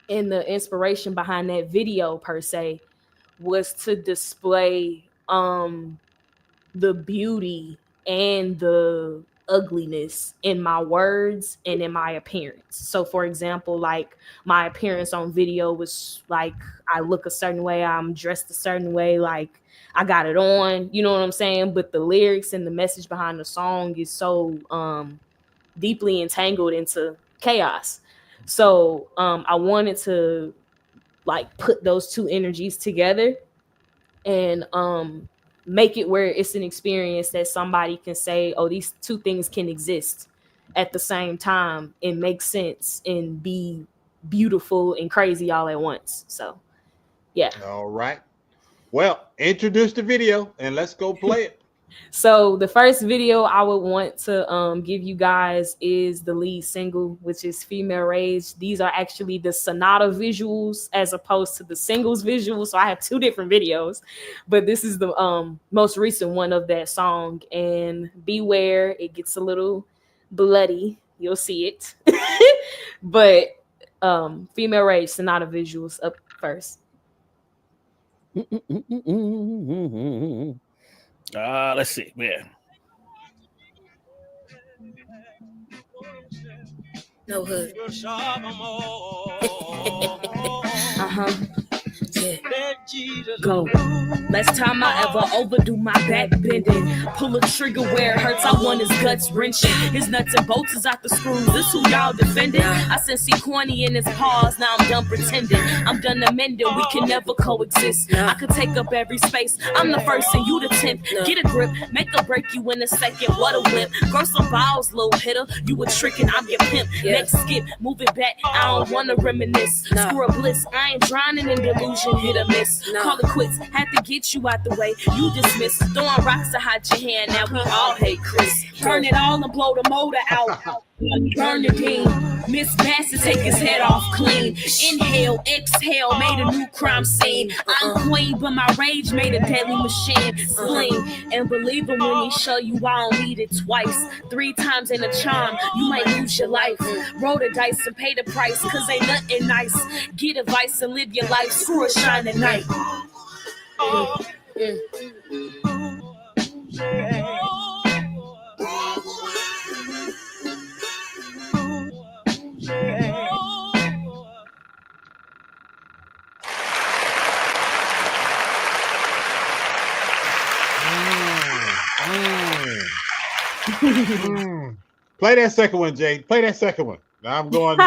Speaker 16: the inspiration behind that video per se was to display the beauty and the ugliness in my words and in my appearance. So for example, like my appearance on video was like, I look a certain way, I'm dressed a certain way, like I got it on, you know what I'm saying? But the lyrics and the message behind the song is so deeply entangled into chaos. So I wanted to like put those two energies together and make it where it's an experience that somebody can say, oh, these two things can exist at the same time and make sense and be beautiful and crazy all at once. So yeah.
Speaker 1: All right. Well, introduce the video and let's go play it.
Speaker 16: So the first video I would want to give you guys is the lead single, which is Female Rage. These are actually the Sonata visuals as opposed to the singles visuals. So I have two different videos, but this is the most recent one of that song. And beware, it gets a little bloody. You'll see it. But Female Rage, Sonata visuals up first.
Speaker 10: Let's see, man.
Speaker 16: No hood. Yeah. Go. Last time I ever overdo my back bending, pull a trigger where it hurts. I want his guts wrenching, his nuts and bolts is out the screws. This who y'all defending? I sense he corny in his paws. Now I'm done pretending. I'm done amending. We can never coexist. I could take up every space. I'm the first and you the 10th. Get a grip, make a break you in a second. What a whip. Grow some balls, little hitter. You a trickin', I'm your pimp. Next skip, move it back. I don't wanna reminisce. Screw a bliss. I ain't drowning in delusion. Hit or miss. Call it quits. Had to get you out the way. You dismiss. Throwing rocks to hide your hand. Now we all hate Chris. Turn it all and blow the motor out. Burn the beam. Miss Bassett take his head off clean. Inhale, exhale, made a new crime scene. I'm queen, but my rage made a deadly machine. Sling and believe him when he show you I don't need it twice. 3 times in a charm, you might lose your life. Roll the dice and pay the price, cause ain't nothing nice. Get advice and live your life. Screw a shine at night.
Speaker 1: Play that second one, Jay. Play that second one. Now I'm going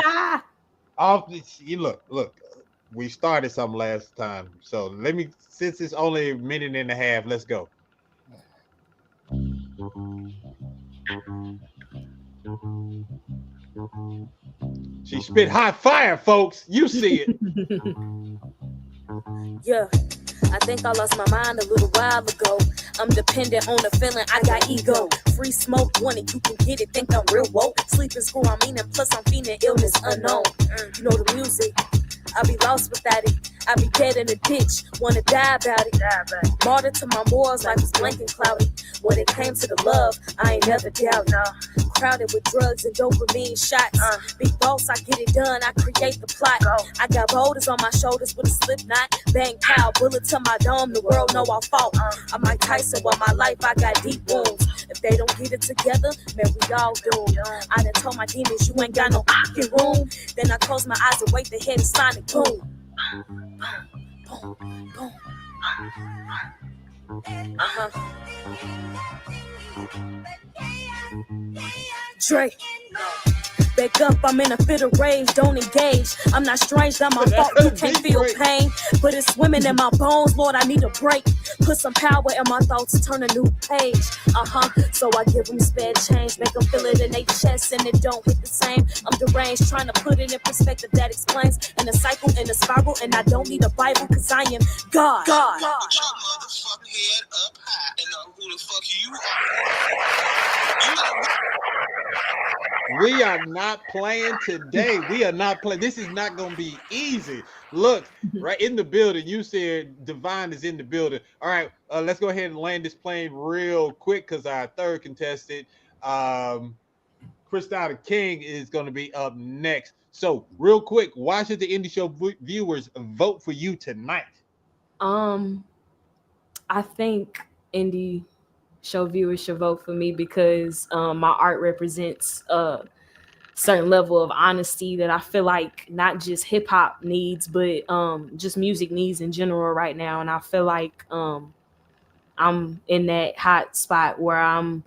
Speaker 1: off. You look. We started something last time, so let me. Since it's only a minute and a half, let's go. She spit hot fire, folks. You see it.
Speaker 16: Yeah.
Speaker 17: I think I lost my mind a little while ago. I'm dependent on the feeling, I got ego. Free smoke, want it, you can get it, think I'm real woke. Sleeping school, I'm meaning, plus I'm feeling illness unknown. You know the music, I be lost without it. I be dead in a ditch, wanna die about it. Martyr to my morals, life is blank and cloudy. When it came to the love, I ain't never doubted. Crowded with drugs and dopamine shots. Big boss, I get it done, I create the plot. I got boulders on my shoulders with a slip knot. Bang pow, bullet to my dome, the world know I fought. I'm Mike Tyson, with my life I got deep wounds. If they don't get it together, man, we all doomed. I done told my demons, you ain't got no fucking room. Then I close my eyes and wait to hear the sonic boom. Boom, boom, boom. Dre. Back up, I'm in a fit of rage, don't engage. I'm not strange, not my fault, you can't feel pain. But it's swimming in my bones, Lord, I need a break. Put some power in my thoughts, turn a new page. So I give them spare change, make them feel it in their chest and it don't hit the same. I'm deranged, trying to put it in perspective that explains. In a cycle, in a spiral, and I don't need a Bible, cause I am God.
Speaker 18: Put your motherfucking head up high and know who the fuck you are.
Speaker 1: We are not playing today. We are not playing. This is not going to be easy. Look, right in the building. You said Divine is in the building. All right, let's go ahead and land this plane real quick because our third contestant, Christou DaKeeng, is going to be up next. So real quick, why should the Indie Show viewers vote for you tonight?
Speaker 16: I think Indie Show viewers should vote for me because my art represents a certain level of honesty that I feel like not just hip hop needs, but just music needs in general right now. And I feel like I'm in that hot spot where I'm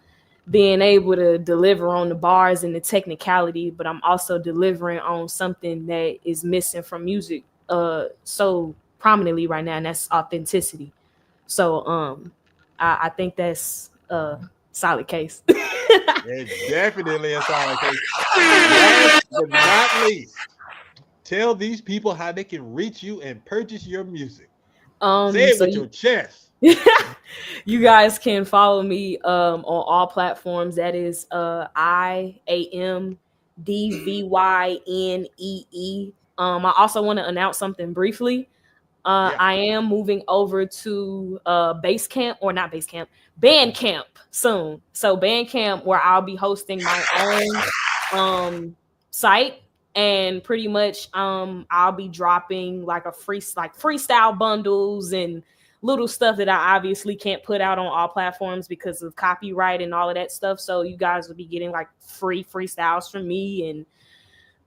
Speaker 16: being able to deliver on the bars and the technicality, but I'm also delivering on something that is missing from music so prominently right now, and that's authenticity. So I think that's a solid case.
Speaker 1: It's definitely a solid case. Last but not least, tell these people how they can reach you and purchase your music. Say it with your chest.
Speaker 16: You guys can follow me on all platforms. That is IAMDVYNEE. I also want to announce something briefly. I am moving over to Bandcamp soon. So Bandcamp, where I'll be hosting my own site, and pretty much I'll be dropping like freestyle bundles and little stuff that I obviously can't put out on all platforms because of copyright and all of that stuff. So you guys will be getting like free freestyles from me and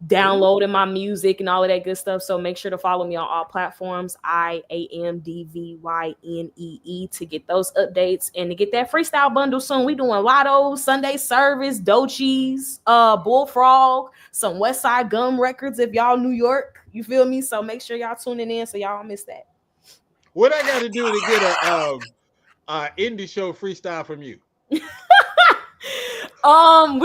Speaker 16: downloading my music and all of that good stuff. So make sure to follow me on all platforms, IAMDVYNEE, to get those updates and to get that freestyle bundle soon. We doing Lotto, Sunday Service, Dochi's, Bullfrog, some West Side Gum records if y'all New York. You feel me? So make sure y'all tuning in so y'all don't miss that.
Speaker 1: What I got to do to get a Indie Show freestyle from you?
Speaker 16: We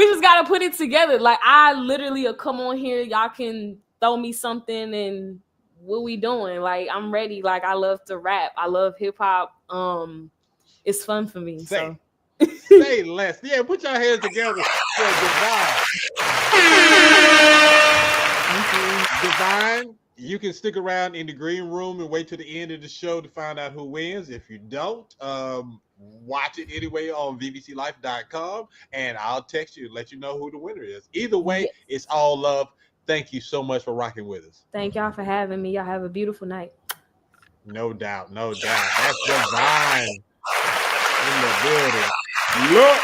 Speaker 16: just gotta put it together. Like I literally will come on here, y'all can throw me something and what we doing? Like I'm ready. Like I love to rap. I love hip hop. It's fun for me.
Speaker 1: Say less. Yeah, put your hands together for Divine. You can stick around in the green room and wait till the end of the show to find out who wins. If you don't, watch it anyway on WBtJoT.com, and I'll text you and let you know who the winner is. Either way, It's all love. Thank you so much for rocking with us.
Speaker 16: Thank y'all for having me. Y'all have a beautiful night.
Speaker 1: No doubt. That's Divine in the building. Look,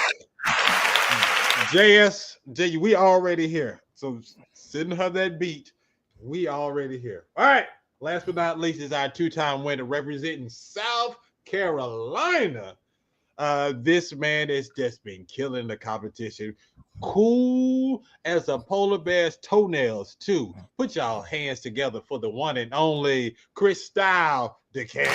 Speaker 1: JS, we already here. So send her that beat. We already here. All right. Last but not least is our two-time winner representing South Carolina. This man has just been killing the competition. Cool as a polar bear's toenails, too. Put y'all hands together for the one and only Christou DaKeeng.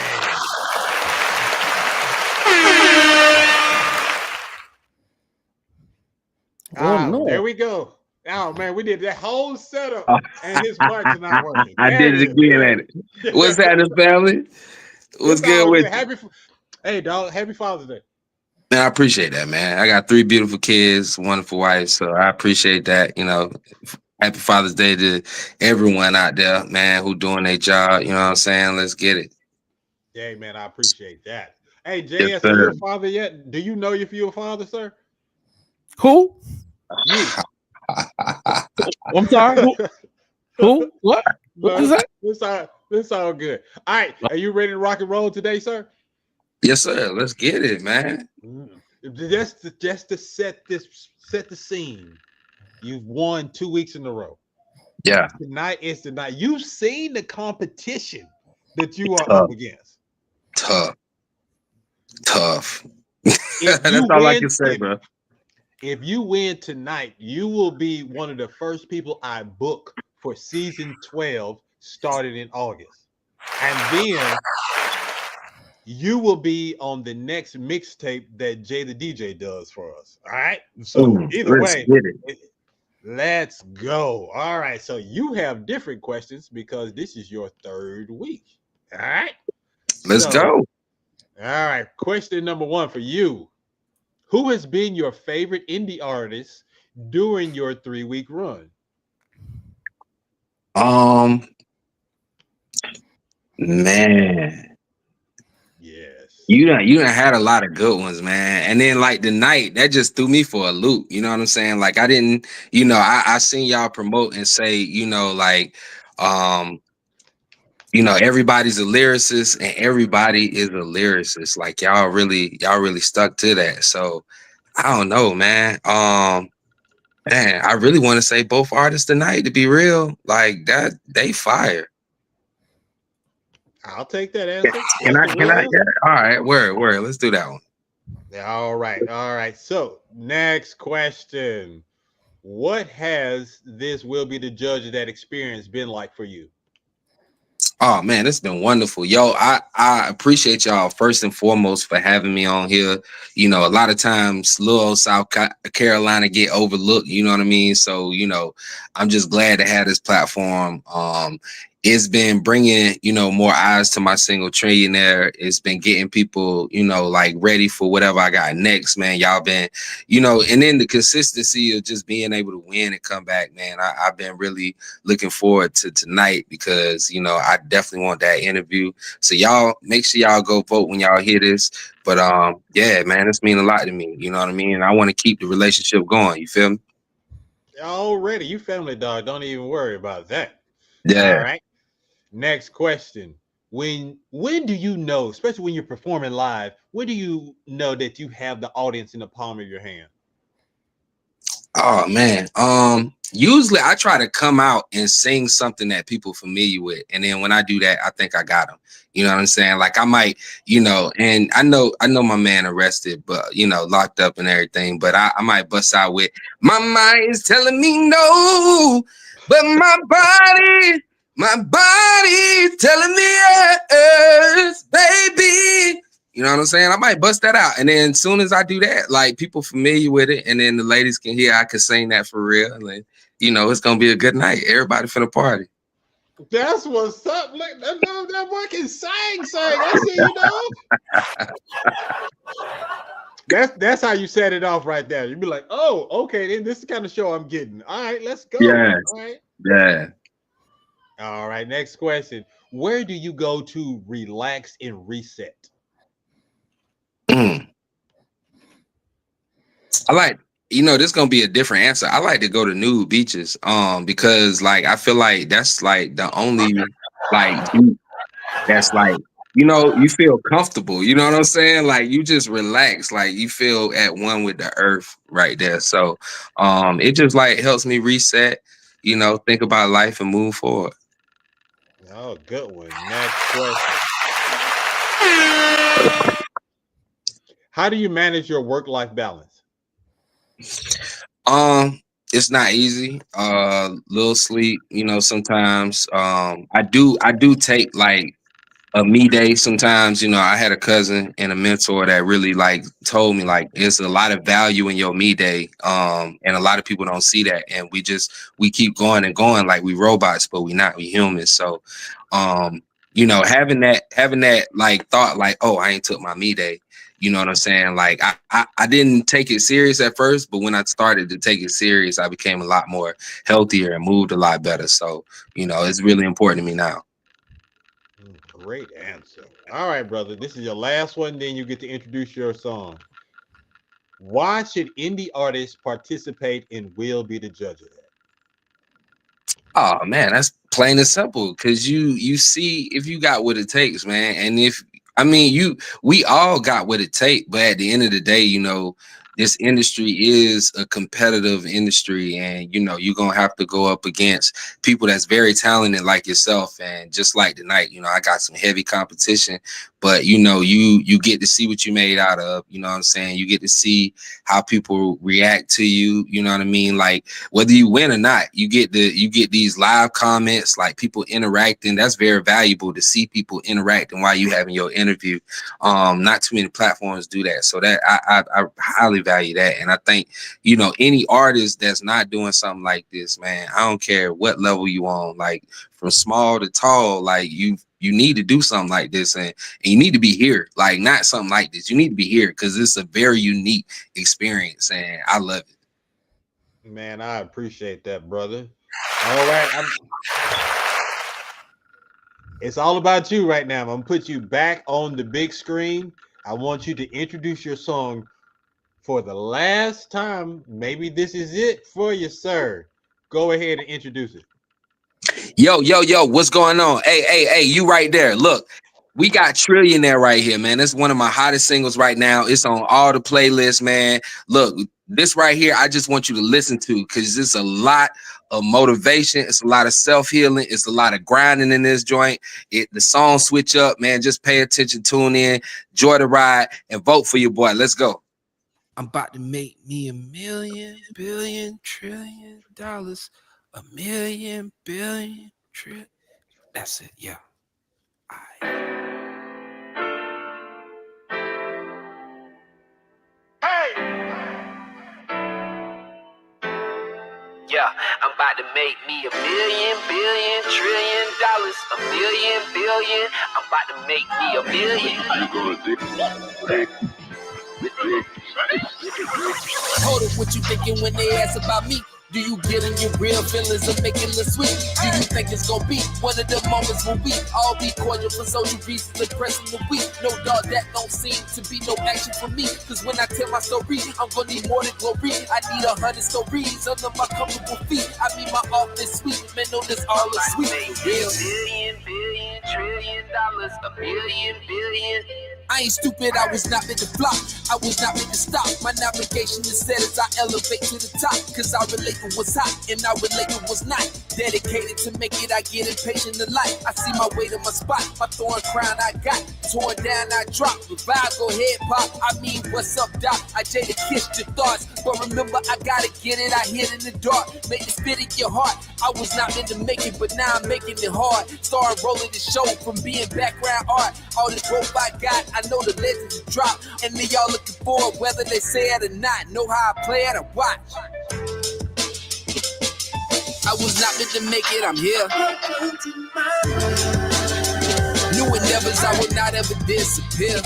Speaker 1: There we go. Oh man, we did that whole setup and his mic's not working.
Speaker 19: I did it again at it. What's happening, family? What's good with you?
Speaker 1: Hey, dog, happy Father's Day.
Speaker 19: Man, I appreciate that, man. I got 3 beautiful kids, wonderful wife, so I appreciate that. You know, happy Father's Day to everyone out there, man, who doing their job. You know what I'm saying? Let's get it.
Speaker 1: Yeah, man, I appreciate that. Hey, JS,
Speaker 19: Yes,
Speaker 1: are you
Speaker 19: sir.
Speaker 1: a father yet? Do you know if you're a father, sir?
Speaker 4: Who?
Speaker 1: You.
Speaker 4: I'm sorry. Who? What? What was that?
Speaker 1: It's all good. All right, are you ready to rock and roll today, sir?
Speaker 19: Yes, sir. Let's get it, man.
Speaker 1: Just to set the scene. You've won 2 weeks in a row.
Speaker 19: Yeah.
Speaker 1: Tonight is the night. You've seen the competition that you are
Speaker 19: Tough.
Speaker 1: up against.
Speaker 19: Tough. That's all I can say, bro.
Speaker 1: If you win tonight, you will be one of the first people I book for season 12, started in August. And then you will be on the next mixtape that Jay the DJ does for us. All right. So either way, let's go. All right. So you have different questions because this is your 3rd week. All right.
Speaker 19: Let's go.
Speaker 1: All right. Question number 1 for you. Who has been your favorite indie artist during your 3-week run?
Speaker 19: Man.
Speaker 1: Yes.
Speaker 19: You done had a lot of good ones, man. And then like the night, that just threw me for a loop. You know what I'm saying? Like I didn't, I seen y'all promote and say, everybody's a lyricist and everybody is a lyricist. Like y'all really stuck to that. So I don't know, man. Man, I really want to say both artists tonight, to be real. Like that, they fire.
Speaker 1: I'll take that answer.
Speaker 19: Can I? Yeah. All right, word. Let's do that one.
Speaker 1: All right. So next question. What has this Will Be the Judge of That experience been like for you?
Speaker 19: Oh man, it's been wonderful. Yo, I appreciate y'all first and foremost for having me on here. A lot of times little South Carolina get overlooked, you know what I mean? So, I'm just glad to have this platform. It's been bringing, more eyes to my single Trillionaire. It's been getting people, like ready for whatever I got next, man. Y'all been, and then the consistency of just being able to win and come back, man. I've been really looking forward to tonight because, I definitely want that interview. So y'all make sure y'all go vote when y'all hear this. But yeah, man, this means a lot to me. You know what I mean? And I want to keep the relationship going. You feel me?
Speaker 1: Already, you family dog. Don't even worry about that.
Speaker 19: Yeah.
Speaker 1: All right. Next question. When do you know, especially when you're performing live, when do you know that you have the audience in the palm of your hand?
Speaker 19: Oh man. Usually I try to come out and sing something that people familiar with. And then when I do that, I think I got them. You know what I'm saying? Like I might, and I know my man arrested, but locked up and everything. But I might bust out with my mind is telling me no, but my body's telling me yes, baby. You know what I'm saying? I might bust that out. And then as soon as I do that, like people familiar with it, and then the ladies can hear I can sing that for real. And it's gonna be a good night. Everybody finna party.
Speaker 1: That's what's up. Look, that boy can sing. I see, That's how you set it off right there. You'd be like, oh, okay, then this is the kind of show I'm getting. All right, let's go.
Speaker 19: Yeah.
Speaker 1: All right.
Speaker 19: Yeah.
Speaker 1: All right, next question. Where do you go to relax and reset?
Speaker 19: I like, this is gonna be a different answer. I like to go to nude beaches, because like I feel like that's like the only like beach that's like, you feel comfortable. You know what I'm saying? Like you just relax, like you feel at one with the earth right there. So, it just like helps me reset. Think about life and move forward.
Speaker 1: Oh, good one. Next question. How do you manage your work-life balance?
Speaker 19: It's not easy. Little sleep, sometimes. I do take like a me day sometimes. I had a cousin and a mentor that really like told me like there's a lot of value in your me day. And a lot of people don't see that. And we keep going and going like we robots, but we not, we humans. So you know, having that like thought, like, oh, I ain't took my me day. You know what I'm saying? Like I didn't take it serious at first, but when I started to take it serious, I became a lot more healthier and moved a lot better. So, you know, it's really important to me now.
Speaker 1: Great answer. All right, brother. This is your last one. Then you get to introduce your song. Why should indie artists participate in Will Be the Judge of that?
Speaker 19: Oh man, that's plain and simple. Cause you see if you got what it takes, man. And we all got what it takes, but at the end of the day, you know, this industry is a competitive industry, and you know, you're gonna have to go up against people that's very talented like yourself. And just like tonight, you know, I got some heavy competition, but you know, you get to see what you made out of, you know what I'm saying? You get to see how people react to you, you know what I mean? Like whether you win or not, you get these live comments, like people interacting. That's very valuable to see people interacting while you having your interview. Not too many platforms do that. So that I highly value that. And I think, you know, any artist that's not doing something like this, man, I don't care what level you on, like from small to tall, like you need to do something like this, and you need to be here, like not something like this. You need to be here because it's a very unique experience, and I love it.
Speaker 1: Man, I appreciate that, brother. All right, it's all about you right now. I'm gonna put you back on the big screen. I want you to introduce your song for the last time. Maybe this is it for you, sir. Go ahead and introduce it.
Speaker 19: Yo, what's going on? Hey, you right there. Look, we got Trillionaire right here, man. That's one of my hottest singles right now. It's on all the playlists, man. Look, this right here, I just want you to listen to, because it's a lot of motivation. It's a lot of self-healing. It's a lot of grinding in this joint. The song switch up, man. Just pay attention, tune in, enjoy the ride, and vote for your boy. Let's go.
Speaker 5: I'm about to make me $1 million, billion, trillion dollars. $1 million, billion, trillion. That's it, yeah.
Speaker 20: Yeah, I'm about to make me $1 million, billion, trillion dollars. $1 million, billion. I'm about to make me $1 million.
Speaker 21: Hold up, what you thinking when they ask about me? Do you get in your real feelings of making it sweet? Do you think it's gonna be one of the moments when we all be cordial for social reasons, depressing the week? No dog, that don't seem to be no action for me. Cause when I tell my story, I'm gonna need more than glory. I need 100 stories under my comfortable feet. I mean my office suite, man, no, this all is sweet. Real. $1 billion, trillion dollars. $1 million, billion. I ain't stupid, I was not meant to flop. I was not meant to stop. My navigation is set as I elevate to the top. Cause I relate to what's hot and I relate to what's not. Dedicated to make it, I get impatient to life. I see my way to my spot. My thorn crown I got. Torn down, I drop. Revive, go ahead, pop. I mean, what's up, doc? I jada kissed your thoughts. But remember, I gotta get it. I hit in the dark. Make it spit in your heart. I was not meant to make it, but now I'm making it hard. Started rolling the show from being background art. All the growth I got, I know the legends will drop. And they all looking for it, whether they say it or not. Know how I play it or watch. I was not meant to make it, I'm here. New endeavors, I would not ever disappear.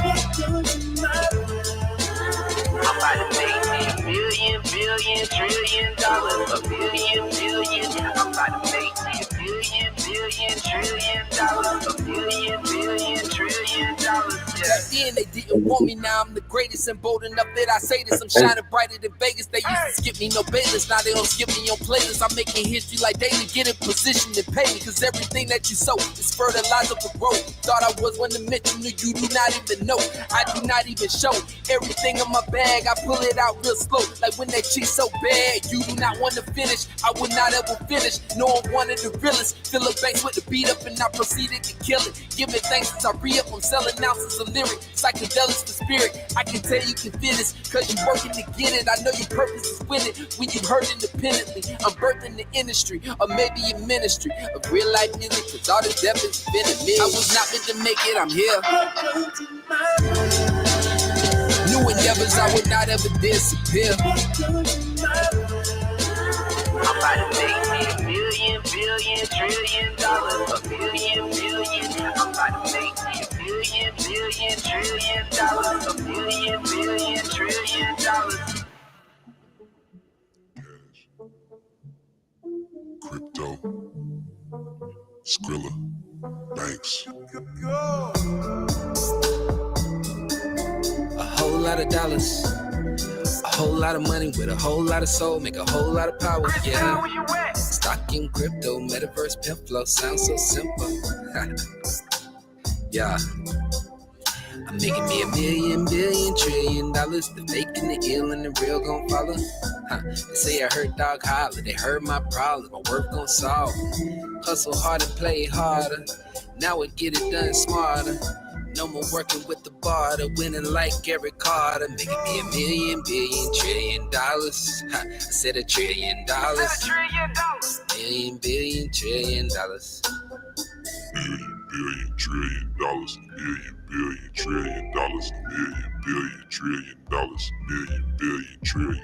Speaker 20: I'm about to make me $1 million, billion, trillion dollars. $1 million, billion. I'm about to make me $1 billion, billion, trillion dollars. $1 million, billion, trillion dollars.
Speaker 21: Back then they didn't want me, now I'm the greatest and bold enough that I say this. I'm shining brighter than Vegas. They used to skip me, no bailiffs. Now they don't skip me on playlists. I'm making history like daily. Get in position and pay me. Cause everything that you sow is fertilizer for growth. Thought I was one to mention you do not even know. I do not even show everything in my bag. I pull it out real slow. Like when that cheat so bad, you do not want to finish. I would not ever finish. No, I'm one of the realest. Fill up banks with the beat up and I proceeded to kill it. Give it thanks as I re-up. I'm selling ounces of lyric. Psychedelics for spirit. I can tell you can feel this. Cause you working to get it. I know your purpose is winning. When you heard independently, I'm birthing the industry. Or maybe a ministry of real life music. Cause all the depth has been in me. I was not meant to make it, I'm here. New endeavors, I would not ever disappear.
Speaker 20: I'm about to make me $1 million, billion, trillion dollars. A billion, billion. I'm about to make me a billion, billion, trillion dollars. A billion, billion, trillion dollars.
Speaker 3: Crypto, Skrilla, Banks.
Speaker 21: A whole lot of dollars, a whole lot of money with a whole lot of soul, make a whole lot of power. Yeah. Stock in crypto, metaverse, pimp flow, sounds so simple. Yeah. I'm making me a million, billion, trillion dollars. The fake and the ill and the real gon' follow. They say I heard dog holler, they heard my problem, my work gon' solve. Hustle hard and play harder. Now we get it done smarter. No more working with the barter, winning like Eric Carter. Making me a million, billion, trillion dollars. I said $1 trillion. Million, billion, trillion dollars.
Speaker 3: Million, billion, trillion dollars. Million, billion, trillion dollars. Million, billion, trillion dollars. Million, billion, trillion.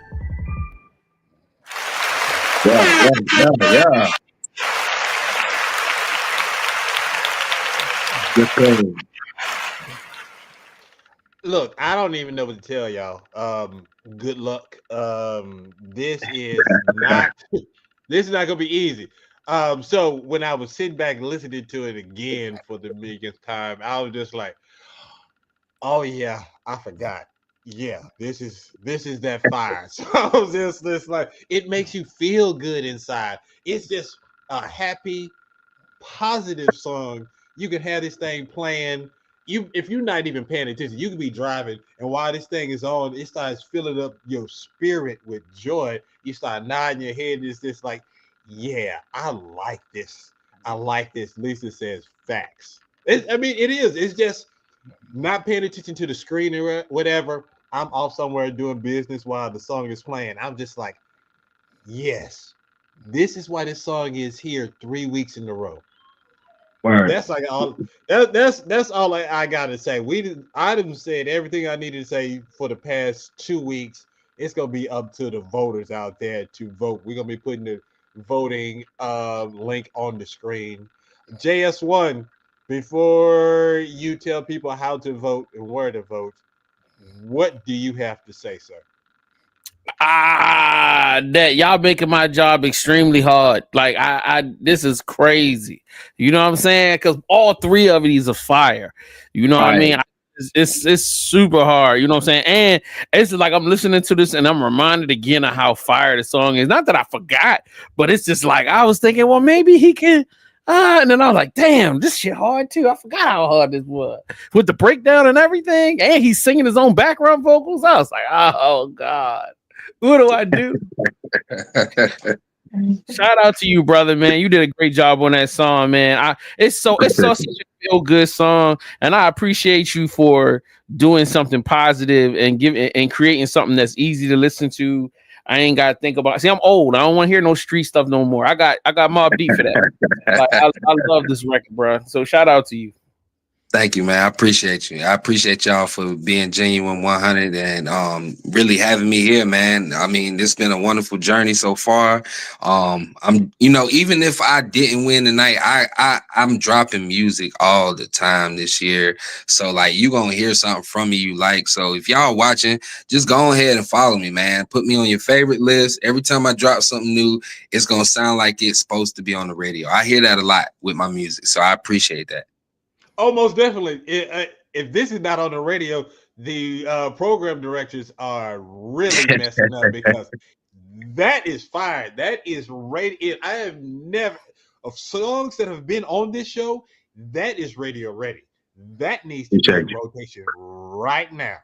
Speaker 19: Yeah. Good thing.
Speaker 1: Look, I don't even know what to tell y'all. Good luck. This is not gonna be easy. So when I was sitting back listening to it again for the millionth time, I was just like, oh yeah, I forgot. Yeah, this is that fire. So I was just like, it makes you feel good inside. It's just a happy, positive song. You can have this thing playing. If you're not even paying attention, you could be driving, and while this thing is on, it starts filling up your spirit with joy. You start nodding your head. It's just like, yeah, I like this. I like this. Lisa says facts. It is. It's just not paying attention to the screen or whatever. I'm off somewhere doing business while the song is playing. I'm just like, yes, this is why this song is here 3 weeks in a row.
Speaker 19: Word.
Speaker 1: That's like all. That's all I gotta say. I done said everything I needed to say for the past 2 weeks. It's gonna be up to the voters out there to vote. We're gonna be putting the voting link on the screen. JS1, before you tell people how to vote and where to vote, what do you have to say, sir?
Speaker 4: That y'all making my job extremely hard. Like this is crazy. You know what I'm saying? Because all three of these are fire. You know what I mean? It's super hard. You know what I'm saying? And it's like I'm listening to this and I'm reminded again of how fire the song is. Not that I forgot, but it's just like I was thinking, well, maybe he can. And then I was like, damn, this shit hard too. I forgot how hard this was with the breakdown and everything. And he's singing his own background vocals. I was like, oh God. What do I do? Shout out to you, brother, man. You did a great job on that song, man. It's such a feel good song, and I appreciate you for doing something positive and creating something that's easy to listen to. I ain't got to think about. See, I'm old. I don't want to hear no street stuff no more. I got Mobb Deep for that. Like, I love this record, bro. So shout out to you.
Speaker 19: Thank you, man. I appreciate you. I appreciate y'all for being genuine 100 and really having me here, man. I mean, it's been a wonderful journey so far. I'm, even if I didn't win tonight, I'm dropping music all the time this year. So like, you gonna hear something from me you like. So if y'all watching, just go ahead and follow me, man. Put me on your favorite list. Every time I drop something new, it's gonna sound like it's supposed to be on the radio. I hear that a lot with my music, so I appreciate that.
Speaker 1: Oh, most definitely. If this is not on the radio, the program directors are really messing up because that is fire. That is radio. I have never, of songs that have been on this show, that is radio ready. That needs to be in rotation right now.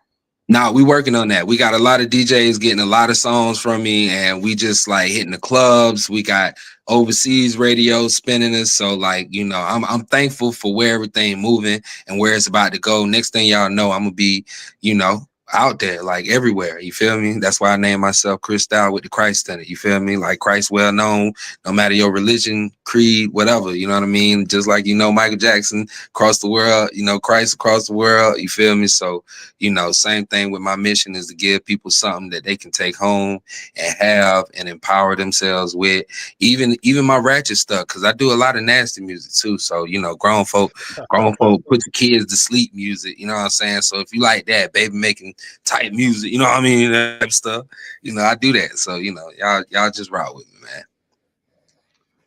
Speaker 19: Nah, we working on that. We got a lot of DJs getting a lot of songs from me, and we just like hitting the clubs. We got overseas radio spinning us. So like, I'm thankful for where everything moving and where it's about to go. Next thing y'all know, I'm gonna be, out there, like everywhere. You feel me? That's why I named myself Christou with the Christ in it. You feel me? Like Christ well known, no matter your religion, creed, whatever. You know what I mean? Just like, you know, Michael Jackson across the world, you know, Christ across the world. You feel me? So, you know, same thing with my mission is to give people something that they can take home and have and empower themselves with. Even my ratchet stuff, because I do a lot of nasty music too. So, you know, grown folk put the kids to sleep music. You know what I'm saying? So if you like that, baby making type music, you know what I mean, that type of stuff, you know, I do that. So, you know, y'all just rock with me, man.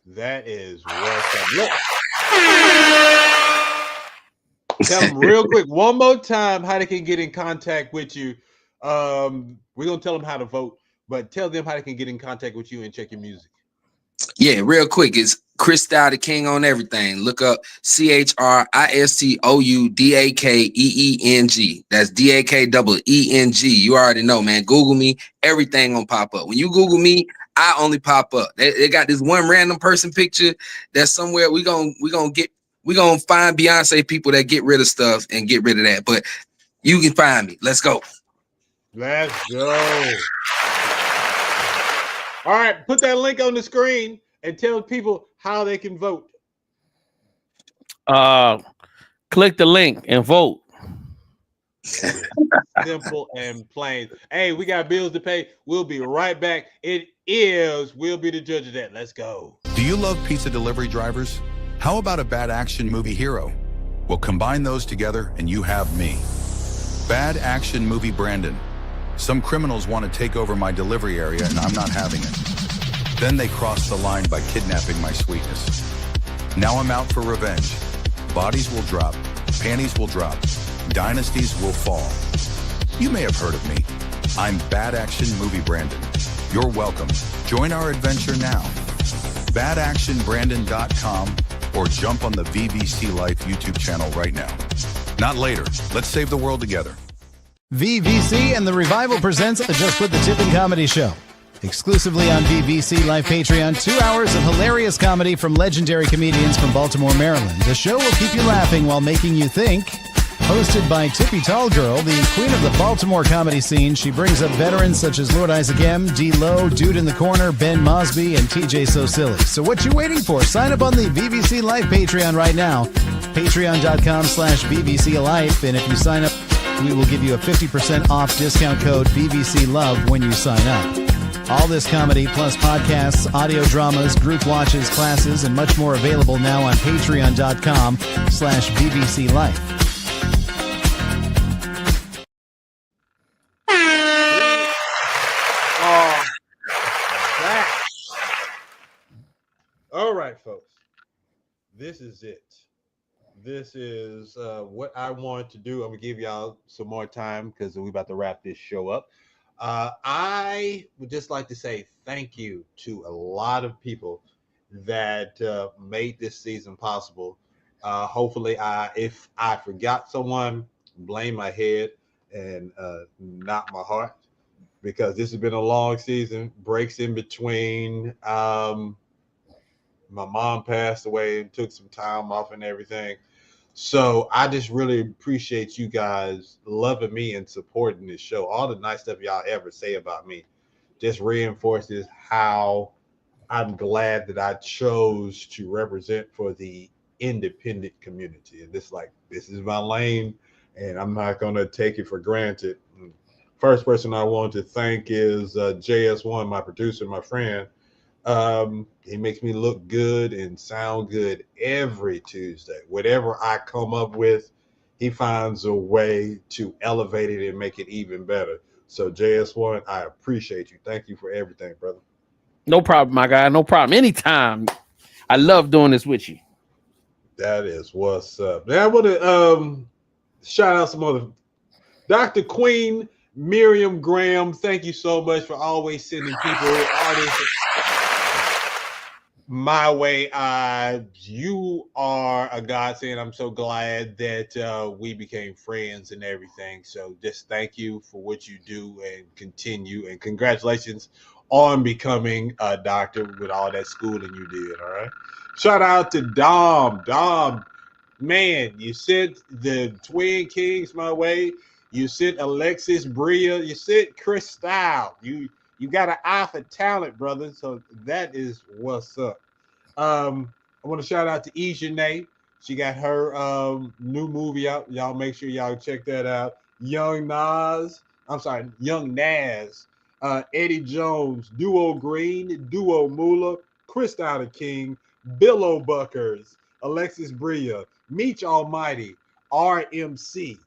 Speaker 1: That is what's up. Look. Tell them real quick one more time how they can get in contact with you. We're gonna tell them how to vote, but tell them how they can get in contact with you and check your music.
Speaker 19: Yeah, real quick, it's Christou DaKeeng on everything. Look up ChristoudAKEENG. That's DAKEENG. You already know, man. Google me, everything gonna pop up. When you Google me, I only pop up. They got this one random person picture that's somewhere. We gonna find Beyonce people that get rid of stuff and get rid of that. But you can find me. Let's go.
Speaker 1: Let's go. All right, put that link on the screen and tell people how they can vote.
Speaker 4: Click the link and vote.
Speaker 1: Simple and plain. Hey, we got bills to pay. We'll be right back. It is We'll Be the Judge of That. Let's go.
Speaker 12: Do you love pizza delivery drivers? How about a bad action movie hero? Well, combine those together and you have me. Bad action movie Brandon. Some criminals want to take over my delivery area and I'm not having it. Then they cross the line by kidnapping my sweetness. Now I'm out for revenge. Bodies will drop, panties will drop, dynasties will fall. You may have heard of me. I'm Bad Action Movie Brandon. You're welcome. Join our adventure now. badactionbrandon.com or jump on the VVC Life YouTube channel right now. Not later. Let's save the world together.
Speaker 6: VVC and The Revival presents a Just Put the Tip in Comedy show. Exclusively on VVC Live Patreon, 2 hours of hilarious comedy from legendary comedians from Baltimore, Maryland. The show will keep you laughing while making you think. Hosted by Tippy Tallgirl, the queen of the Baltimore comedy scene, she brings up veterans such as Lord Isaac M., D-Lo, Dude in the Corner, Ben Mosby, and TJ So Silly. So what you waiting for? Sign up on the VVC Live Patreon right now. Patreon.com/VVC Life. And if you sign up, we will give you a 50% off discount code VVC Love when you sign up. All this comedy plus podcasts, audio dramas, group watches, classes, and much more available now on patreon.com/VVC Life.
Speaker 1: All right, folks. This is it. This is what I want to do. I'm gonna give y'all some more time because we're about to wrap this show up. I would just like to say thank you to a lot of people that made this season possible. Hopefully, if I forgot someone, blame my head and not my heart, because this has been a long season. Breaks in between. My mom passed away and took some time off and everything. So I just really appreciate you guys loving me and supporting this show. All the nice stuff y'all ever say about me just reinforces how I'm glad that I chose to represent for the independent community. And this is my lane, and I'm not going to take it for granted. First person I want to thank is JS1, my producer, my friend. He makes me look good and sound good every Tuesday. Whatever I come up with, he finds a way to elevate it and make it even better. So JS1, I appreciate you. Thank you for everything, brother.
Speaker 4: No problem, my guy. No problem. Anytime. I love doing this with you.
Speaker 1: That is what's up. Now I want to shout out some other Dr. Queen Miriam Graham. Thank you so much for always sending people, artists, my way. You are a godsend. I'm so glad that we became friends and everything. So just thank you for what you do and continue. And congratulations on becoming a doctor with all that schooling you did. All right. Shout out to Dom. Dom, man, you sent the twin kings my way. You sit Alexis Bria. You sit Christou. You got an eye for talent, brother. So that is what's up. I want to shout out to Ejanae. She got her new movie out. Y'all make sure y'all check that out. Young Nas, Eddie Jones, Duo Green, Duo Mula, Christou DaKeeng, Billo Buckers, Alexis Bria, Meech Almighty, RMC,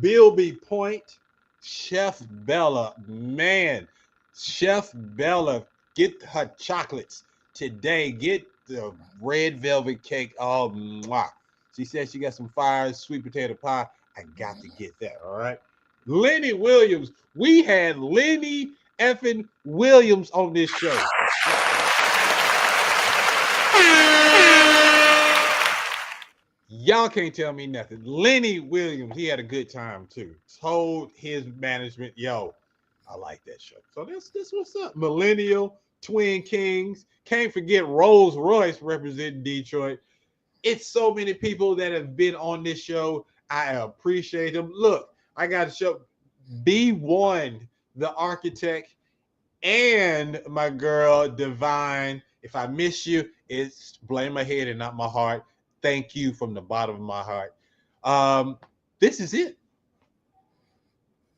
Speaker 1: Bill B. Point, Chef Bella. Man, Chef Bella, get her chocolates today. Get the red velvet cake. Oh, mwah. She said she got some fire sweet potato pie. I got to get that. All right. Lenny Williams. We had Lenny effing Williams on this show. Y'all can't tell me nothing. Lenny Williams, he had a good time too. Told his management, yo, I like that show. So this what's up. Millennial, Twin Kings. Can't forget Rolls Royce representing Detroit. It's so many people that have been on this show. I appreciate them. Look, I got to show B1, the architect, and my girl Divine. If I miss you, it's blame my head and not my heart. Thank you from the bottom of my heart. This is it.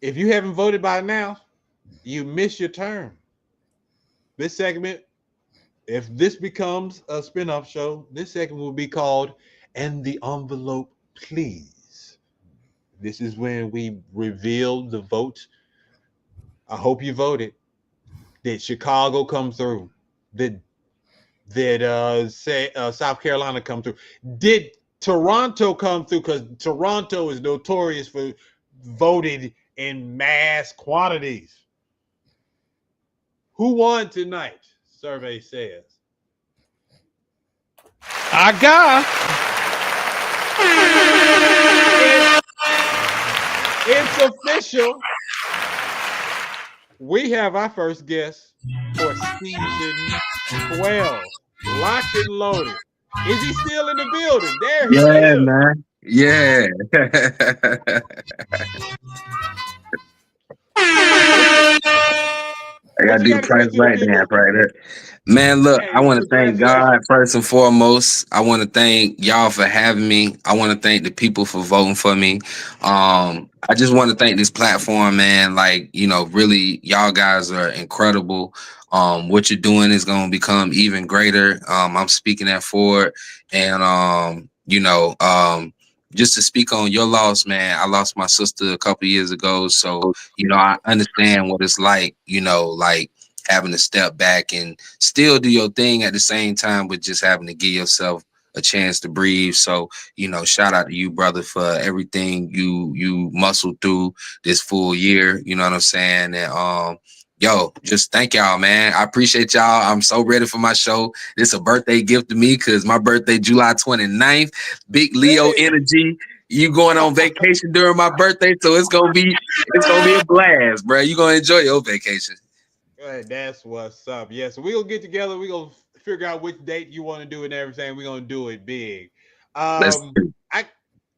Speaker 1: If you haven't voted by now, you miss your turn. This segment, if this becomes a spinoff show, this segment will be called "And the Envelope, Please." This is when we reveal the vote. I hope you voted. Did Chicago come through? Did South Carolina come through? Did Toronto come through? Because Toronto is notorious for voting in mass quantities. Who won tonight? Survey says.
Speaker 4: I got.
Speaker 1: It's official. We have our first guest for season 12. Locked and loaded. Is he still in the building? There he is.
Speaker 19: Man. Yeah. I gotta do the price right dance right there. Man, look, I want to thank God first and foremost. I want to thank y'all for having me. I want to thank the people for voting for me. I just want to thank this platform, man. Like, really, y'all guys are incredible. What you're doing is going to become even greater. I'm speaking that forward. And, just to speak on your loss, man, I lost my sister a couple years ago. So, I understand what it's like, like having to step back and still do your thing at the same time, but just having to give yourself a chance to breathe. So, shout out to you, brother, for everything you muscled through this full year. You know what I'm saying? And, just thank y'all, man. I appreciate y'all. I'm so ready for my show. This is a birthday gift to me because my birthday, July 29th. Big Leo energy. You going on vacation during my birthday, so it's gonna be a blast, bro. You gonna enjoy your vacation.
Speaker 1: Hey, that's what's up. Yeah, so we're gonna get together. We're gonna figure out which date you want to do and everything. We're gonna do it big. I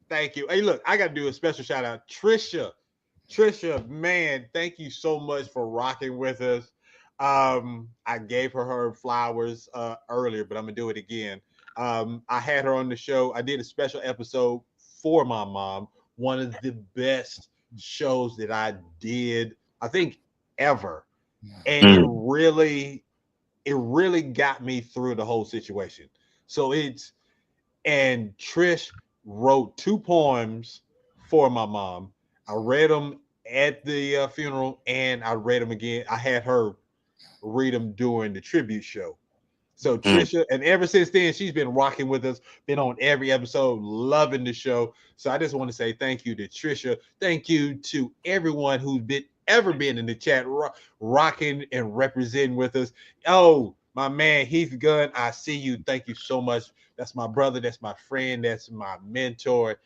Speaker 1: thank you. Hey, look, I gotta do a special shout out. Trisha, man, thank you so much for rocking with us. I gave her flowers earlier, but I'm gonna do it again. I had her on the show. I did a special episode for my mom. One of the best shows that I did, I think, ever. And it really got me through the whole situation. So and Trish wrote 2 poems for my mom. I read them at the funeral, and I read them again. I had her read them during the tribute show. So Trisha, and ever since then, she's been rocking with us, been on every episode, loving the show. So I just want to say thank you to Trisha. Thank you to everyone who's ever been in the chat, rocking and representing with us. Oh, my man, Heath Gunn, I see you. Thank you so much. That's my brother. That's my friend. That's my mentor.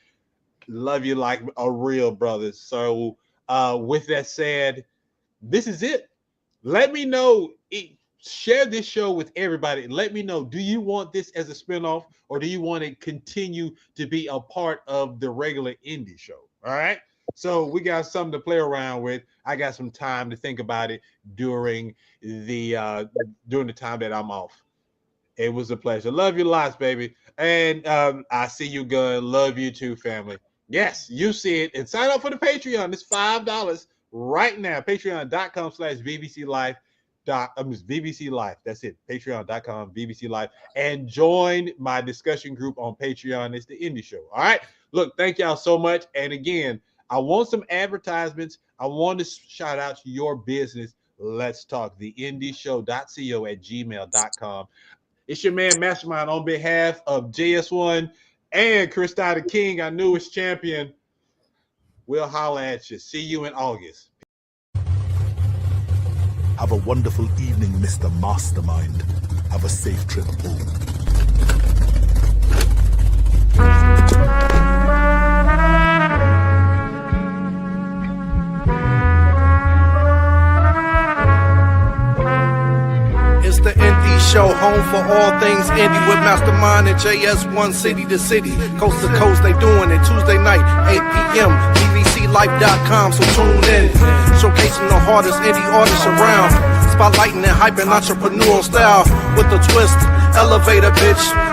Speaker 1: Love you like a real brother. So with that said, this is it. Let me know. Share this show with everybody. Let me know, do you want this as a spinoff, or do you want to continue to be a part of the regular indie show? All right. So we got something to play around with. I got some time to think about it during the time that I'm off. It was a pleasure. Love you lots, baby. And I see you good. Love you too, family. Yes, you see it. And sign up for the Patreon. It's $5 right now. Patreon.com/BBC Life. BBC Life. That's it. Patreon.com BBC Life. And join my discussion group on Patreon. It's the Indie Show. All right. Look, thank y'all so much. And again, I want some advertisements. I want to shout out to your business. Let's talk. theindieshow.co@gmail.com. It's your man Mastrmynd on behalf of JS1 and Christou DaKeeng, our newest champion. We'll holler at you. See you in August.
Speaker 7: Have a wonderful evening, Mr. Mastermind. Have a safe trip home.
Speaker 2: It's the Indie Show, home for all things indie with Mastrmynd and JS1 city to city. Coast to coast, they doing it Tuesday night, 8 p.m. DVCLife.com, so tune in. Showcasing the hardest indie artists around. Spotlighting and hyping entrepreneurial style with a twist. Elevator, bitch.